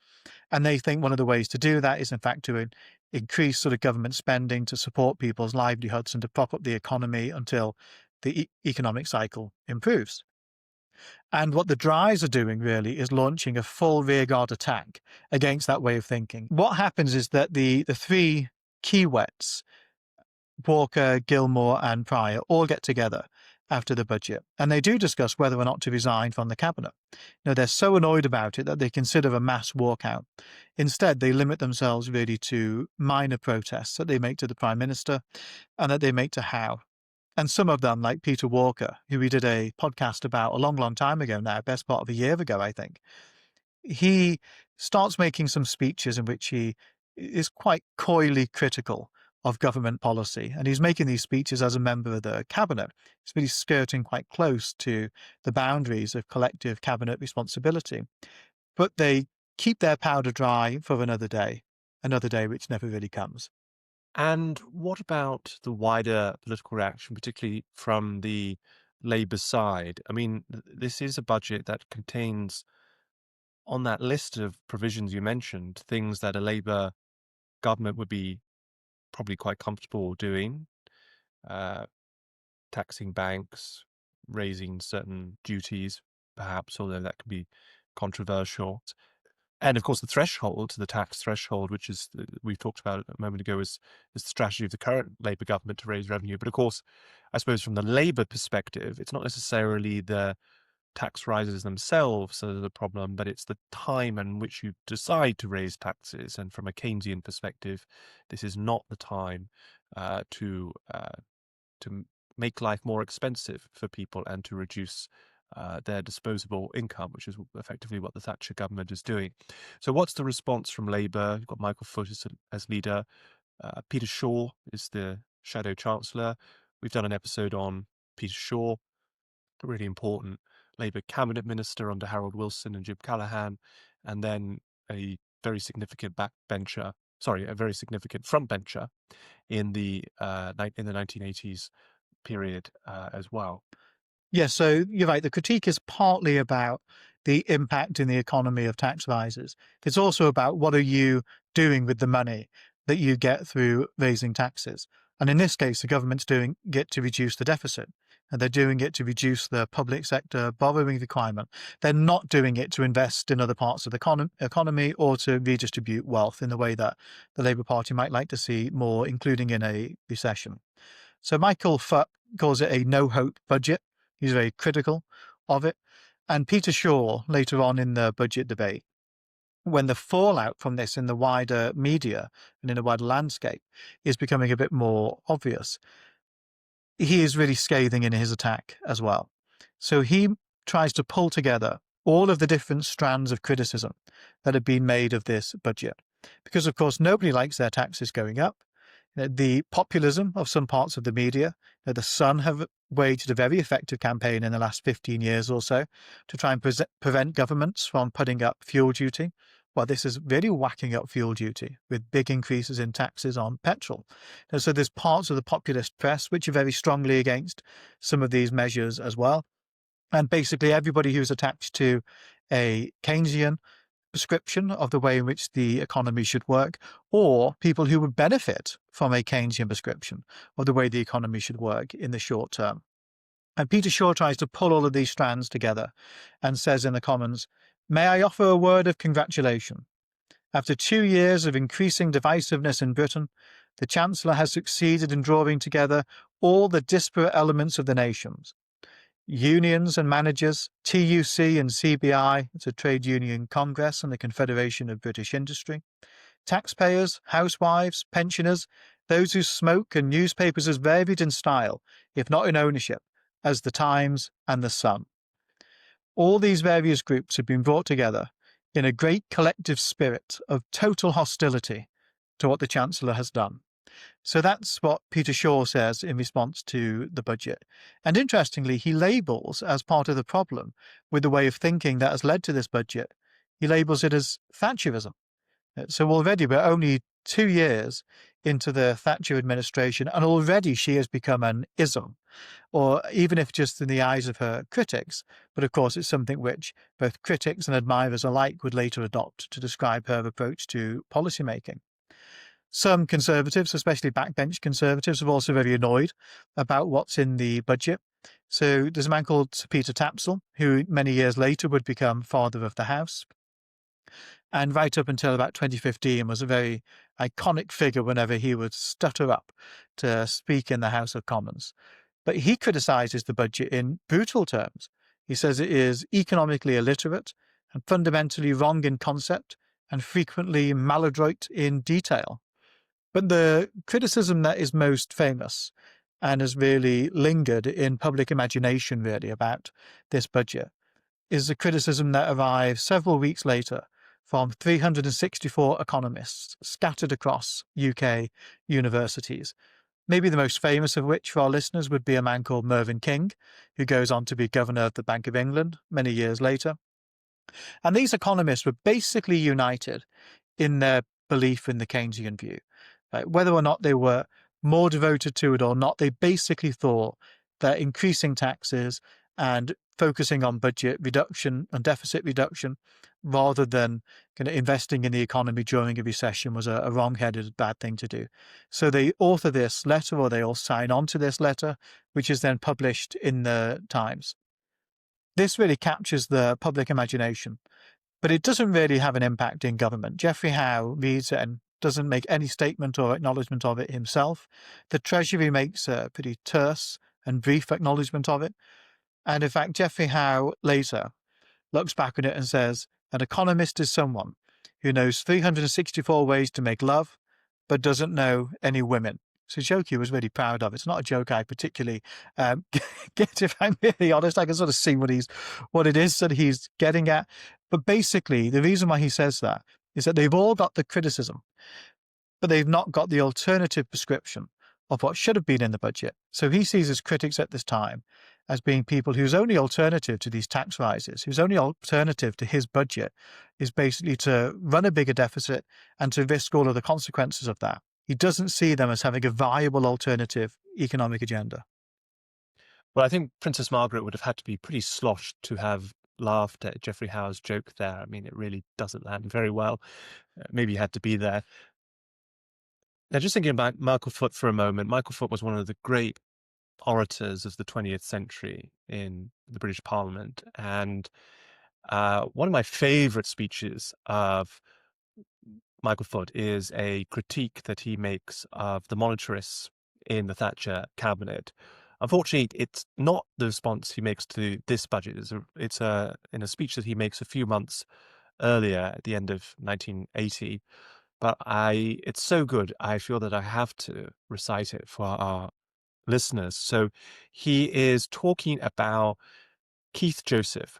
And they think one of the ways to do that is, in fact, to increase sort of government spending to support people's livelihoods and to prop up the economy until the economic cycle improves. And what the Dries are doing really is launching a full rearguard attack against that way of thinking. What happens is that the three key wets, Walker, Gilmore, and Pryor, all get together after the budget, and they do discuss whether or not to resign from the cabinet. They're so annoyed about it that they consider a mass walkout. Instead, they limit themselves really to minor protests that they make to the Prime Minister and that they make to Howe. And some of them, like Peter Walker, who we did a podcast about a long, long time ago now, best part of a year ago, I think, he starts making some speeches in which he is quite coyly critical of government policy. And he's making these speeches as a member of the cabinet. He's really skirting quite close to the boundaries of collective cabinet responsibility. But they keep their powder dry for another day which never really comes. And what about the wider political reaction, particularly from the Labour side? I mean, this is a budget that contains, on that list of provisions you mentioned, things that a Labour government would be probably quite comfortable doing, taxing banks, raising certain duties, perhaps, although that can be controversial. And of course, the tax threshold, which is we've talked about it a moment ago, is the strategy of the current Labour government to raise revenue. But of course, I suppose from the Labour perspective, it's not necessarily the tax rises themselves that are the problem, but it's the time in which you decide to raise taxes. And from a Keynesian perspective, this is not the time to make life more expensive for people and to reduce their disposable income, which is effectively what the Thatcher government is doing. So what's the response from Labour? You've got Michael Foot as leader. Peter Shaw is the shadow chancellor. We've done an episode on Peter Shaw, a really important Labour cabinet minister under Harold Wilson and Jim Callaghan, and then a very significant a very significant frontbencher in the 1980s period as well. Yes, so you're right. The critique is partly about the impact in the economy of tax rises. It's also about what are you doing with the money that you get through raising taxes. And in this case, the government's doing it to reduce the deficit. and they're doing it to reduce the public sector borrowing requirement. They're not doing it to invest in other parts of the economy or to redistribute wealth in the way that the Labour Party might like to see more, including in a recession. So Michael Foot calls it a no-hope budget. He's very critical of it. And Peter Shaw, later on in the budget debate, when the fallout from this in the wider media and in the wider landscape is becoming a bit more obvious, he is really scathing in his attack as well. So he tries to pull together all of the different strands of criticism that have been made of this budget. Because, of course, nobody likes their taxes going up. The populism of some parts of the media, the Sun have waged a very effective campaign in the last 15 years or so to try and prevent governments from putting up fuel duty. Well, this is really whacking up fuel duty with big increases in taxes on petrol. And so there's parts of the populist press which are very strongly against some of these measures as well. And basically everybody who's attached to a Keynesian prescription of the way in which the economy should work, or people who would benefit from a Keynesian prescription of the way the economy should work in the short term. And Peter Shaw tries to pull all of these strands together and says in the Commons, "May I offer a word of congratulation? After 2 years of increasing divisiveness in Britain, the Chancellor has succeeded in drawing together all the disparate elements of the nations. Unions and managers, TUC and CBI, it's a trade union congress and the Confederation of British Industry, taxpayers, housewives, pensioners, those who smoke, and newspapers as varied in style, if not in ownership, as the Times and the Sun. All these various groups have been brought together in a great collective spirit of total hostility to what the Chancellor has done." So that's what Peter Shaw says in response to the budget. And interestingly, he labels as part of the problem with the way of thinking that has led to this budget, he labels it as Thatcherism. So already we're only 2 years into the Thatcher administration, and already she has become an ism, or even if just in the eyes of her critics. But of course, it's something which both critics and admirers alike would later adopt to describe her approach to policymaking. Some conservatives, especially backbench conservatives, are also very annoyed about what's in the budget. So there's a man called Sir Peter Tapsell, who many years later would become Father of the House. And right up until about 2015 was a very iconic figure whenever he would stutter up to speak in the House of Commons. But he criticises the budget in brutal terms. He says it is economically illiterate and fundamentally wrong in concept and frequently maladroit in detail. But the criticism that is most famous and has really lingered in public imagination, really, about this budget is the criticism that arrives several weeks later from 364 economists scattered across UK universities. Maybe the most famous of which for our listeners would be a man called Mervyn King, who goes on to be governor of the Bank of England many years later. And these economists were basically united in their belief in the Keynesian view. Whether or not they were more devoted to it or not, they basically thought that increasing taxes and focusing on budget reduction and deficit reduction rather than kind of investing in the economy during a recession was a wrong-headed, bad thing to do. So they author this letter, or they all sign on to this letter, which is then published in the Times. This really captures the public imagination, but it doesn't really have an impact in government. Geoffrey Howe reads it and doesn't make any statement or acknowledgement of it himself. The Treasury makes a pretty terse and brief acknowledgement of it. And in fact, Geoffrey Howe later looks back on it and says, "An economist is someone who knows 364 ways to make love, but doesn't know any women." It's a joke he was really proud of. It's not a joke I particularly get, if I'm really honest. I can sort of see what it is that he's getting at. But basically, the reason why he says that is that they've all got the criticism, but they've not got the alternative prescription of what should have been in the budget. So he sees his critics at this time as being people whose only alternative to these tax rises, whose only alternative to his budget is basically to run a bigger deficit and to risk all of the consequences of that. He doesn't see them as having a viable alternative economic agenda. Well, I think Princess Margaret would have had to be pretty sloshed to have laughed at Geoffrey Howe's joke there. I mean, it really doesn't land very well. Maybe you had to be there. Now, just thinking about Michael Foot for a moment, Michael Foot was one of the great orators of the 20th century in the British Parliament. And one of my favourite speeches of Michael Foot is a critique that he makes of the monetarists in the Thatcher cabinet. Unfortunately, it's not the response he makes to this budget. It's in a speech that he makes a few months earlier at the end of 1980. But it's so good, I feel that I have to recite it for our listeners. So he is talking about Keith Joseph,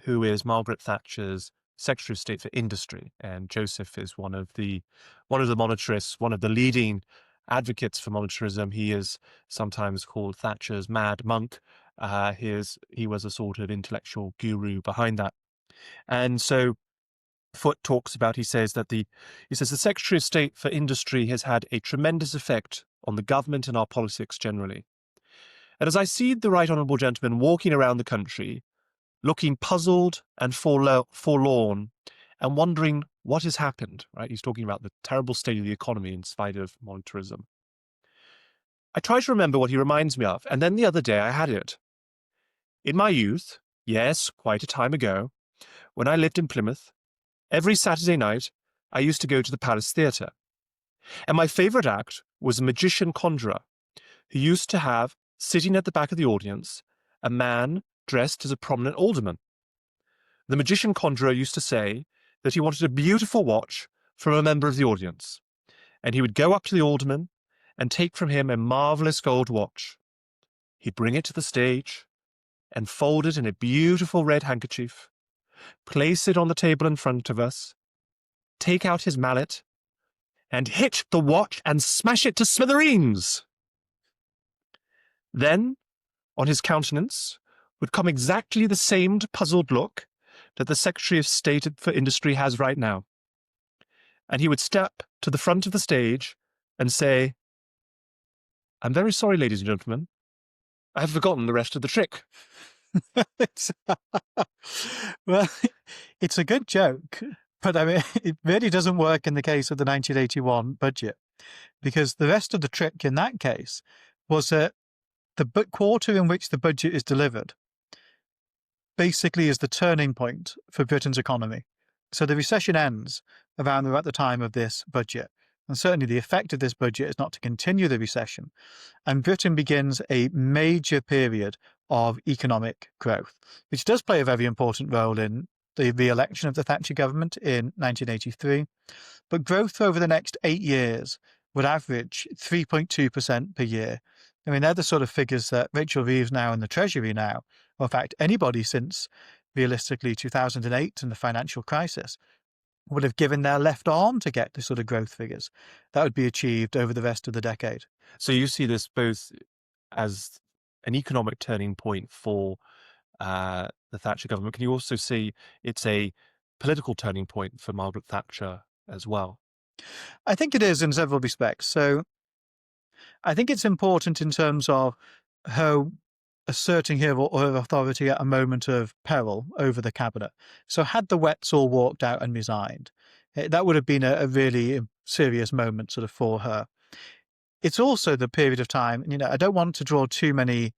who is Margaret Thatcher's Secretary of State for Industry, and Joseph is one of the monetarists, one of the leading advocates for monetarism. He is sometimes called Thatcher's mad monk. He was a sort of intellectual guru behind that. And so Foot talks about, he says the Secretary of State for Industry has had a tremendous effect on the government and our politics generally. And as I see the right honourable gentleman walking around the country, looking puzzled and forlorn and wondering what has happened, right? He's talking about the terrible state of the economy in spite of monetarism. I try to remember what he reminds me of, and then the other day I had it. In my youth, yes, quite a time ago, when I lived in Plymouth, every Saturday night I used to go to the Palace Theatre. And my favourite act was a magician conjurer who used to have, sitting at the back of the audience, a man dressed as a prominent alderman. The magician conjurer used to say that he wanted a beautiful watch from a member of the audience, and he would go up to the alderman and take from him a marvellous gold watch. He'd bring it to the stage and fold it in a beautiful red handkerchief, place it on the table in front of us, take out his mallet, and hit the watch and smash it to smithereens. Then, on his countenance, would come exactly the same puzzled look that the Secretary of State for Industry has right now. And he would step to the front of the stage and say, "I'm very sorry, ladies and gentlemen. I have forgotten the rest of the trick." Well, it's a good joke, but I mean, it really doesn't work in the case of the 1981 budget, because the rest of the trick in that case was that the quarter in which the budget is delivered basically is the turning point for Britain's economy. So the recession ends around about the time of this budget. And certainly the effect of this budget is not to continue the recession. And Britain begins a major period of economic growth, which does play a very important role in the re-election of the Thatcher government in 1983. But growth over the next 8 years would average 3.2% per year. I mean, they're the sort of figures that Rachel Reeves now in the Treasury now, or in fact, anybody since realistically 2008 and the financial crisis, would have given their left arm to get the sort of growth figures that would be achieved over the rest of the decade. So you see this both as an economic turning point for the Thatcher government. Can you also see it's a political turning point for Margaret Thatcher as well? I think it is in several respects. So I think it's important in terms of her asserting her authority at a moment of peril over the cabinet. So had the Wets all walked out and resigned, that would have been a really serious moment sort of for her. It's also the period of time, I don't want to draw too many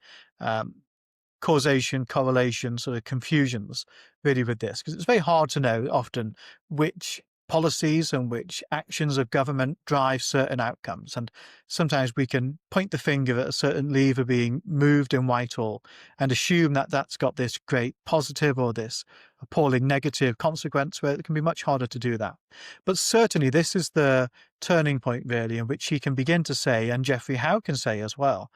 causation, correlation, sort of confusions really with this, because it's very hard to know often which policies and which actions of government drive certain outcomes. And sometimes we can point the finger at a certain lever being moved in Whitehall and assume that that's got this great positive or this appalling negative consequence, where it can be much harder to do that. But certainly this is the turning point really in which he can begin to say, and Geoffrey Howe can say as well,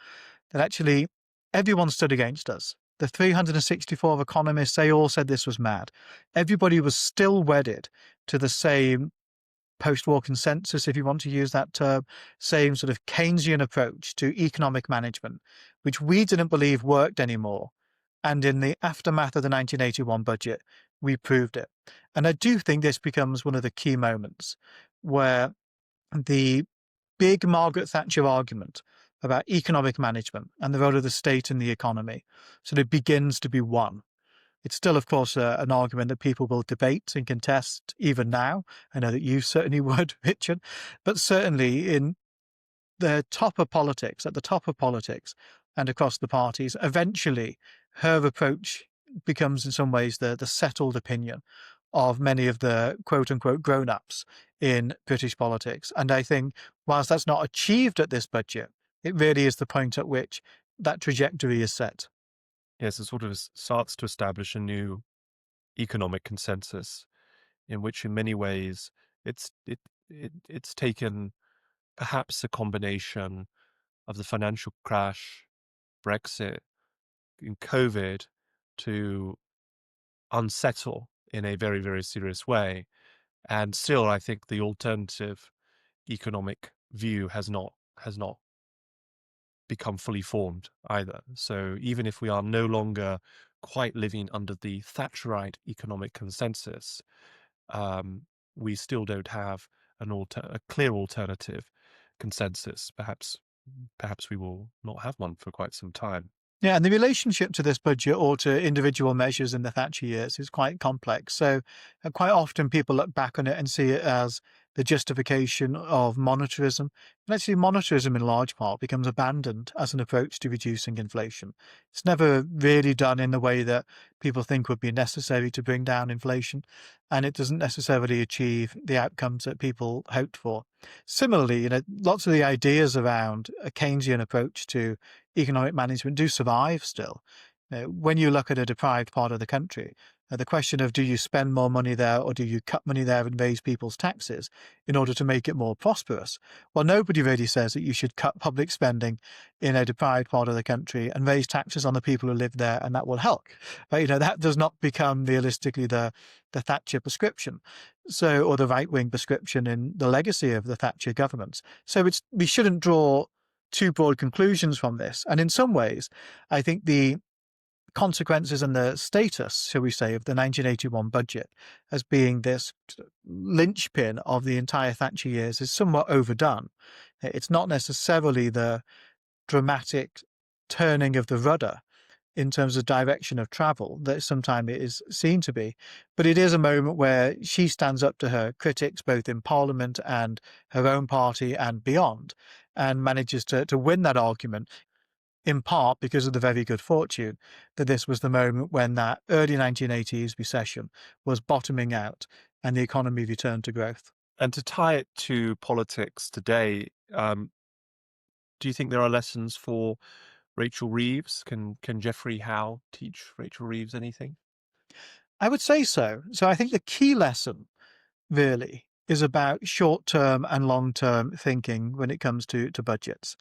that actually everyone stood against us. The 364 economists, they all said this was mad. Everybody was still wedded to the same post-war consensus, if you want to use that term, same sort of Keynesian approach to economic management, which we didn't believe worked anymore. And in the aftermath of the 1981 budget, we proved it. And I do think this becomes one of the key moments where the big Margaret Thatcher argument about economic management and the role of the state in the economy sort of begins to be won. It's still, of course, an argument that people will debate and contest even now. I know that you certainly would, Richard, but certainly in the top of politics, at the top of politics, and across the parties, eventually her approach becomes in some ways the settled opinion of many of the quote-unquote grown-ups in British politics. And I think whilst that's not achieved at this budget, it really is the point at which that trajectory is set. Yes, it sort of starts to establish a new economic consensus in which in many ways it's taken perhaps a combination of the financial crash, Brexit, and COVID to unsettle in a very, very serious way. And still, I think the alternative economic view has not become fully formed either. So even if we are no longer quite living under the Thatcherite economic consensus, um, we still don't have a clear alternative consensus. Perhaps we will not have one for quite some time. Yeah, and the relationship to this budget or to individual measures in the Thatcher years is quite complex. So quite often people look back on it and see it as the justification of monetarism. And actually, monetarism in large part becomes abandoned as an approach to reducing inflation. It's never really done in the way that people think would be necessary to bring down inflation, and it doesn't necessarily achieve the outcomes that people hoped for. Similarly, lots of the ideas around a Keynesian approach to economic management do survive still. When you look at a deprived part of the country, the question of do you spend more money there or do you cut money there and raise people's taxes in order to make it more prosperous? Well, nobody really says that you should cut public spending in a deprived part of the country and raise taxes on the people who live there, and that will help. But that does not become realistically the Thatcher prescription, or the right-wing prescription in the legacy of the Thatcher governments. So we shouldn't draw too broad conclusions from this. And in some ways, I think the consequences and the status, shall we say, of the 1981 budget as being this linchpin of the entire Thatcher years is somewhat overdone. It's not necessarily the dramatic turning of the rudder in terms of direction of travel that sometimes it is seen to be. But it is a moment where she stands up to her critics, both in Parliament and her own party and beyond, and manages to win that argument, in part because of the very good fortune that this was the moment when that early 1980s recession was bottoming out and the economy returned to growth. And to tie it to politics today, do you think there are lessons for Rachel Reeves? Can Geoffrey Howe teach Rachel Reeves anything? I would say so. So I think the key lesson really is about short-term and long-term thinking when it comes to budgets.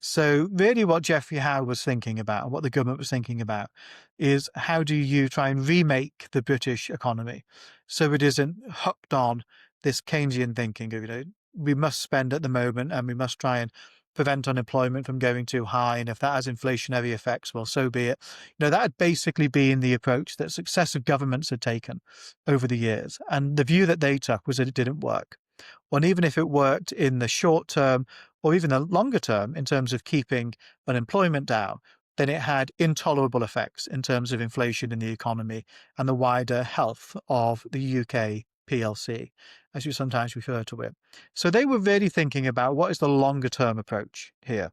So really what Geoffrey Howe was thinking about, and what the government was thinking about, is how do you try and remake the British economy so it isn't hooked on this Keynesian thinking of, we must spend at the moment and we must try and prevent unemployment from going too high. And if that has inflationary effects, well, so be it. That had basically been the approach that successive governments had taken over the years. And the view that they took was that it didn't work. Well, even if it worked in the short term or even the longer term in terms of keeping unemployment down, then it had intolerable effects in terms of inflation in the economy and the wider health of the UK PLC, as you sometimes refer to it. So they were really thinking about what is the longer term approach here.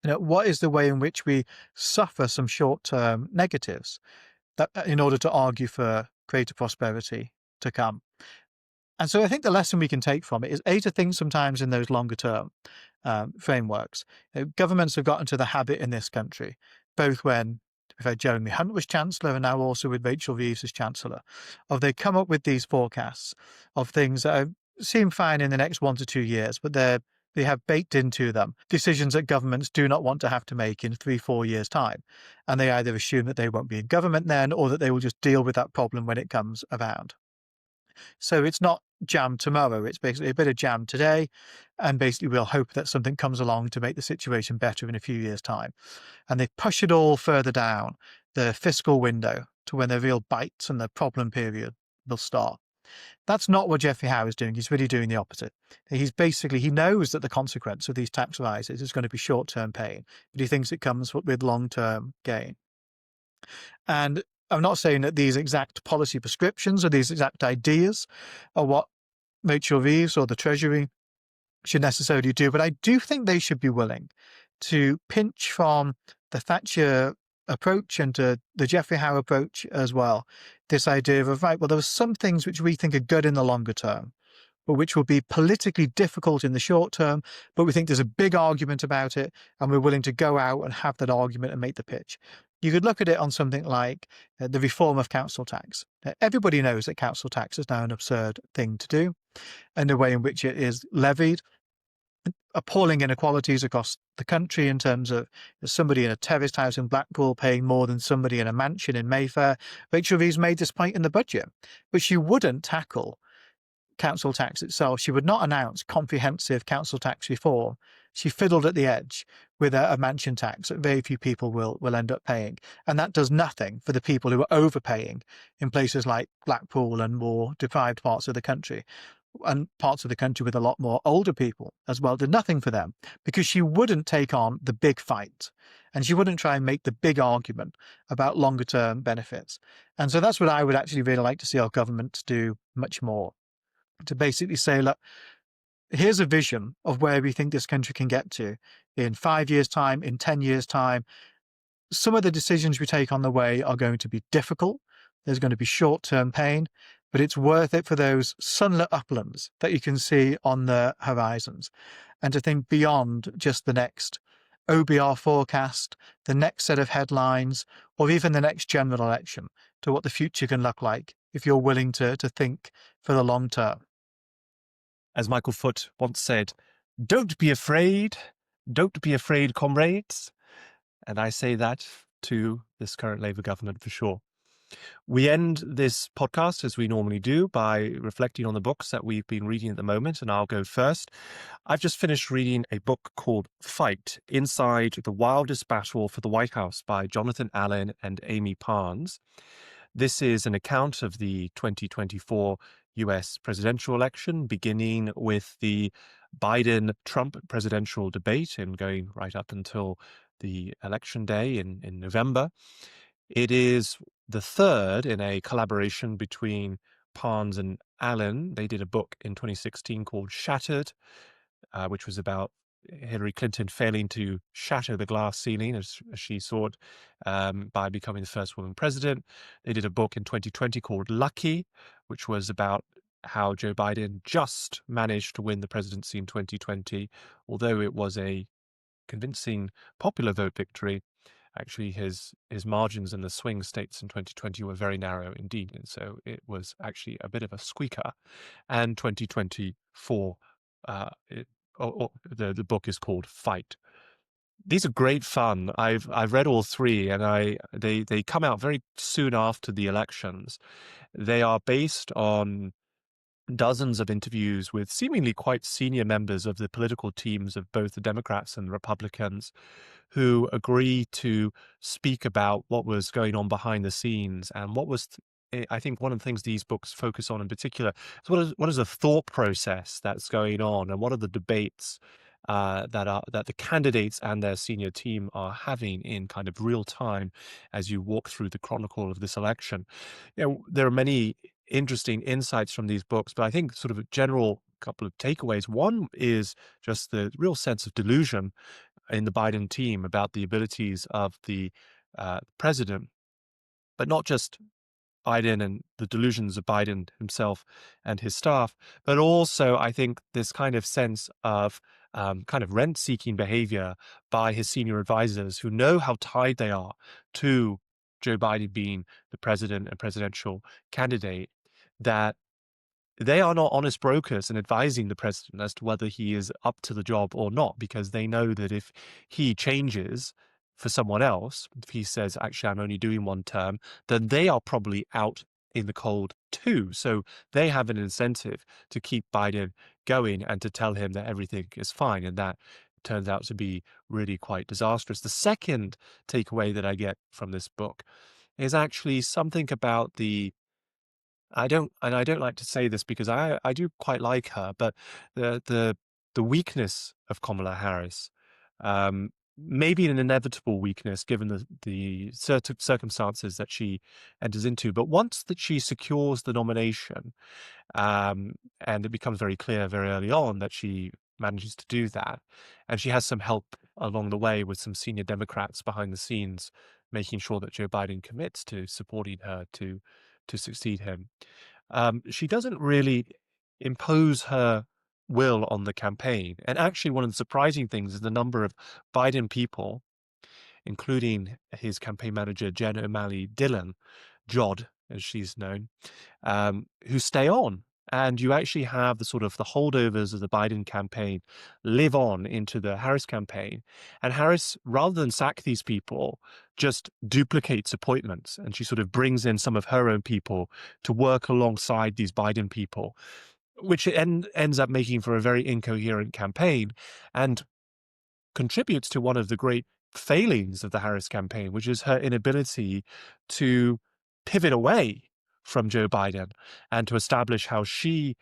What is the way in which we suffer some short term negatives that, in order to argue for greater prosperity to come. And so I think the lesson we can take from it is to think sometimes in those longer term frameworks. Governments have got into the habit in this country, both when Jeremy Hunt was Chancellor and now also with Rachel Reeves as Chancellor, they come up with these forecasts of things that seem fine in the next 1 to 2 years, but they have baked into them decisions that governments do not want to have to make in 3-4 years' time. And they either assume that they won't be in government then, or that they will just deal with that problem when it comes around. So it's not jam tomorrow, it's basically a bit of jam today, and basically we'll hope that something comes along to make the situation better in a few years' time. And they push it all further down the fiscal window to when the real bites and the problem period will start. That's not what Geoffrey Howe is doing. He's really doing the opposite. He knows that the consequence of these tax rises is going to be short-term pain, but he thinks it comes with long-term gain. And I'm not saying that these exact policy prescriptions or these exact ideas are what Rachel Reeves or the Treasury should necessarily do, but I do think they should be willing to pinch from the Thatcher approach and to the Geoffrey Howe approach as well. This idea of, right, well, there are some things which we think are good in the longer term, but which will be politically difficult in the short term, but we think there's a big argument about it, and we're willing to go out and have that argument and make the pitch. You could look at it on something like the reform of council tax. Everybody knows that council tax is now an absurd thing to do, and the way in which it is levied. Appalling inequalities across the country in terms of somebody in a terraced house in Blackpool paying more than somebody in a mansion in Mayfair. Rachel Reeves made this point in the budget, but she wouldn't tackle council tax itself. She would not announce comprehensive council tax reform. She fiddled at the edge with a mansion tax that very few people will end up paying. And that does nothing for the people who are overpaying in places like Blackpool and more deprived parts of the country, and parts of the country with a lot more older people as well. Did nothing for them because she wouldn't take on the big fight, and she wouldn't try and make the big argument about longer term benefits. And so that's what I would actually really like to see our government do much more, to basically say, look, here's a vision of where we think this country can get to in 5 years' time, in 10 years' time. Some of the decisions we take on the way are going to be difficult. There's going to be short-term pain, but it's worth it for those sunlit uplands that you can see on the horizons, and to think beyond just the next OBR forecast, the next set of headlines, or even the next general election, to what the future can look like if you're willing to think for the long term. As Michael Foot once said, don't be afraid, comrades. And I say that to this current Labour government for sure. We end this podcast, as we normally do, by reflecting on the books that we've been reading at the moment, and I'll go first. I've just finished reading a book called Fight, Inside the Wildest Battle for the White House by Jonathan Allen and Amy Parnes. This is an account of the 2024 US presidential election, beginning with the Biden-Trump presidential debate and going right up until the election day in November. It is the third in a collaboration between Parnes and Allen. They did a book in 2016 called Shattered, which was about Hillary Clinton failing to shatter the glass ceiling, as she saw it, by becoming the first woman president. They did a book in 2020 called Lucky, which was about how Joe Biden just managed to win the presidency in 2020, although it was a convincing popular vote victory. Actually, his margins in the swing states in 2020 were very narrow indeed, and so it was actually a bit of a squeaker. And 2024, the book is called Fight. These are great fun. I've read all three, and they come out very soon after the elections. They are based on dozens of interviews with seemingly quite senior members of the political teams of both the Democrats and the Republicans, who agree to speak about what was going on behind the scenes and what was, I think, one of the things these books focus on in particular is what is the thought process that's going on, and what are the debates that the candidates and their senior team are having in kind of real time as you walk through the chronicle of this election. There are many interesting insights from these books, but I think sort of a general couple of takeaways. One is just the real sense of delusion in the Biden team about the abilities of the president, but not just Biden and the delusions of Biden himself and his staff, but also I think this kind of sense of kind of rent-seeking behavior by his senior advisors, who know how tied they are to Joe Biden being the president and presidential candidate, that they are not honest brokers in advising the president as to whether he is up to the job or not, because they know that if he changes for someone else, if he says, actually, I'm only doing one term, then they are probably out in the cold too. So they have an incentive to keep Biden going and to tell him that everything is fine. And that turns out to be really quite disastrous. The second takeaway that I get from this book is actually something about I don't like to say this because I do quite like her, but the weakness of Kamala Harris, maybe an inevitable weakness given the circumstances that she enters into. But once that she secures the nomination, and it becomes very clear very early on that she manages to do that, and she has some help along the way with some senior Democrats behind the scenes, making sure that Joe Biden commits to supporting her to succeed him. She doesn't really impose her will on the campaign. And actually, one of the surprising things is the number of Biden people, including his campaign manager, Jen O'Malley Dillon, Jod, as she's known, who stay on. And you actually have the sort of the holdovers of the Biden campaign live on into the Harris campaign. And Harris, rather than sack these people, just duplicates appointments. And she sort of brings in some of her own people to work alongside these Biden people, which ends up making for a very incoherent campaign and contributes to one of the great failings of the Harris campaign, which is her inability to pivot away from Joe Biden and to establish how she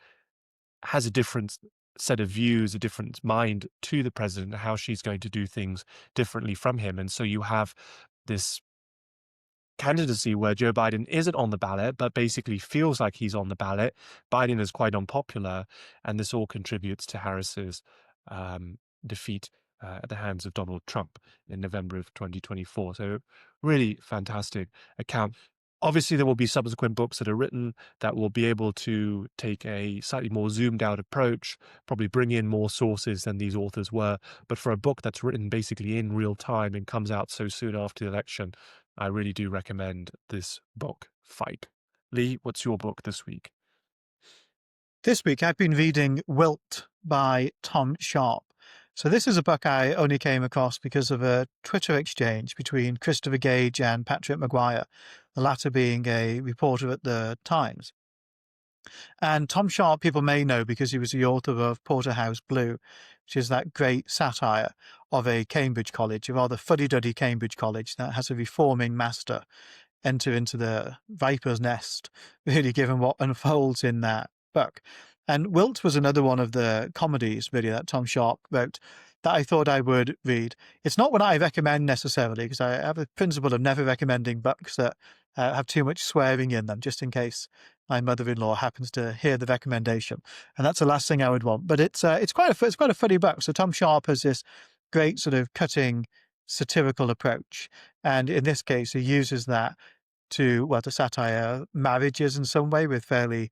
has a different set of views, a different mind to the president, how she's going to do things differently from him. And so you have this candidacy where Joe Biden isn't on the ballot, but basically feels like he's on the ballot. Biden is quite unpopular, and this all contributes to Harris's defeat at the hands of Donald Trump in November of 2024. So really fantastic account. Obviously, there will be subsequent books that are written that will be able to take a slightly more zoomed out approach, probably bring in more sources than these authors were. But for a book that's written basically in real time and comes out so soon after the election, I really do recommend this book, Fight. Lee, what's your book this week? This week I've been reading Wilt by Tom Sharp. So this is a book I only came across because of a Twitter exchange between Christopher Gage and Patrick Maguire, the latter being a reporter at the Times. And Tom Sharp, people may know because he was the author of Porterhouse Blue, which is that great satire of a Cambridge college, a rather fuddy-duddy Cambridge college that has a reforming master enter into the viper's nest, really, given what unfolds in that book. And Wilt was another one of the comedies, really, that Tom Sharp wrote that I thought I would read. It's not one I recommend necessarily, because I have a principle of never recommending books that have too much swearing in them, just in case my mother-in-law happens to hear the recommendation, and that's the last thing I would want. But it's quite a funny book. So Tom Sharp has this great sort of cutting satirical approach, and in this case, he uses that to satire marriages in some way with fairly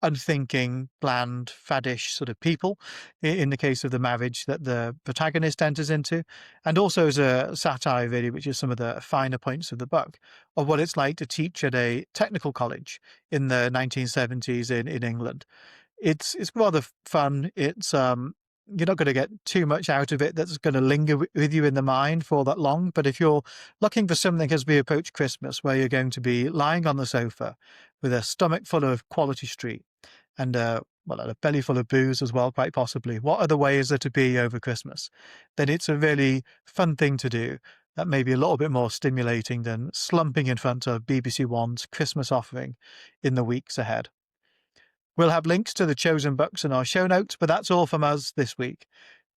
unthinking, bland, faddish sort of people in the case of the marriage that the protagonist enters into, and also as a satire, really, which is some of the finer points of the book, of what it's like to teach at a technical college in the 1970s in England. It's rather fun. It's you're not going to get too much out of it that's going to linger with you in the mind for that long. But if you're looking for something as we approach Christmas, where you're going to be lying on the sofa with a stomach full of Quality Street and a belly full of booze as well, quite possibly, what other way is there to be over Christmas? Then it's a really fun thing to do that may be a little bit more stimulating than slumping in front of BBC One's Christmas offering in the weeks ahead. We'll have links to the chosen books in our show notes, but that's all from us this week.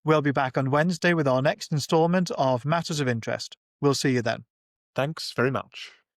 We'll be back on Wednesday with our next instalment of Matters of Interest. We'll see you then. Thanks very much.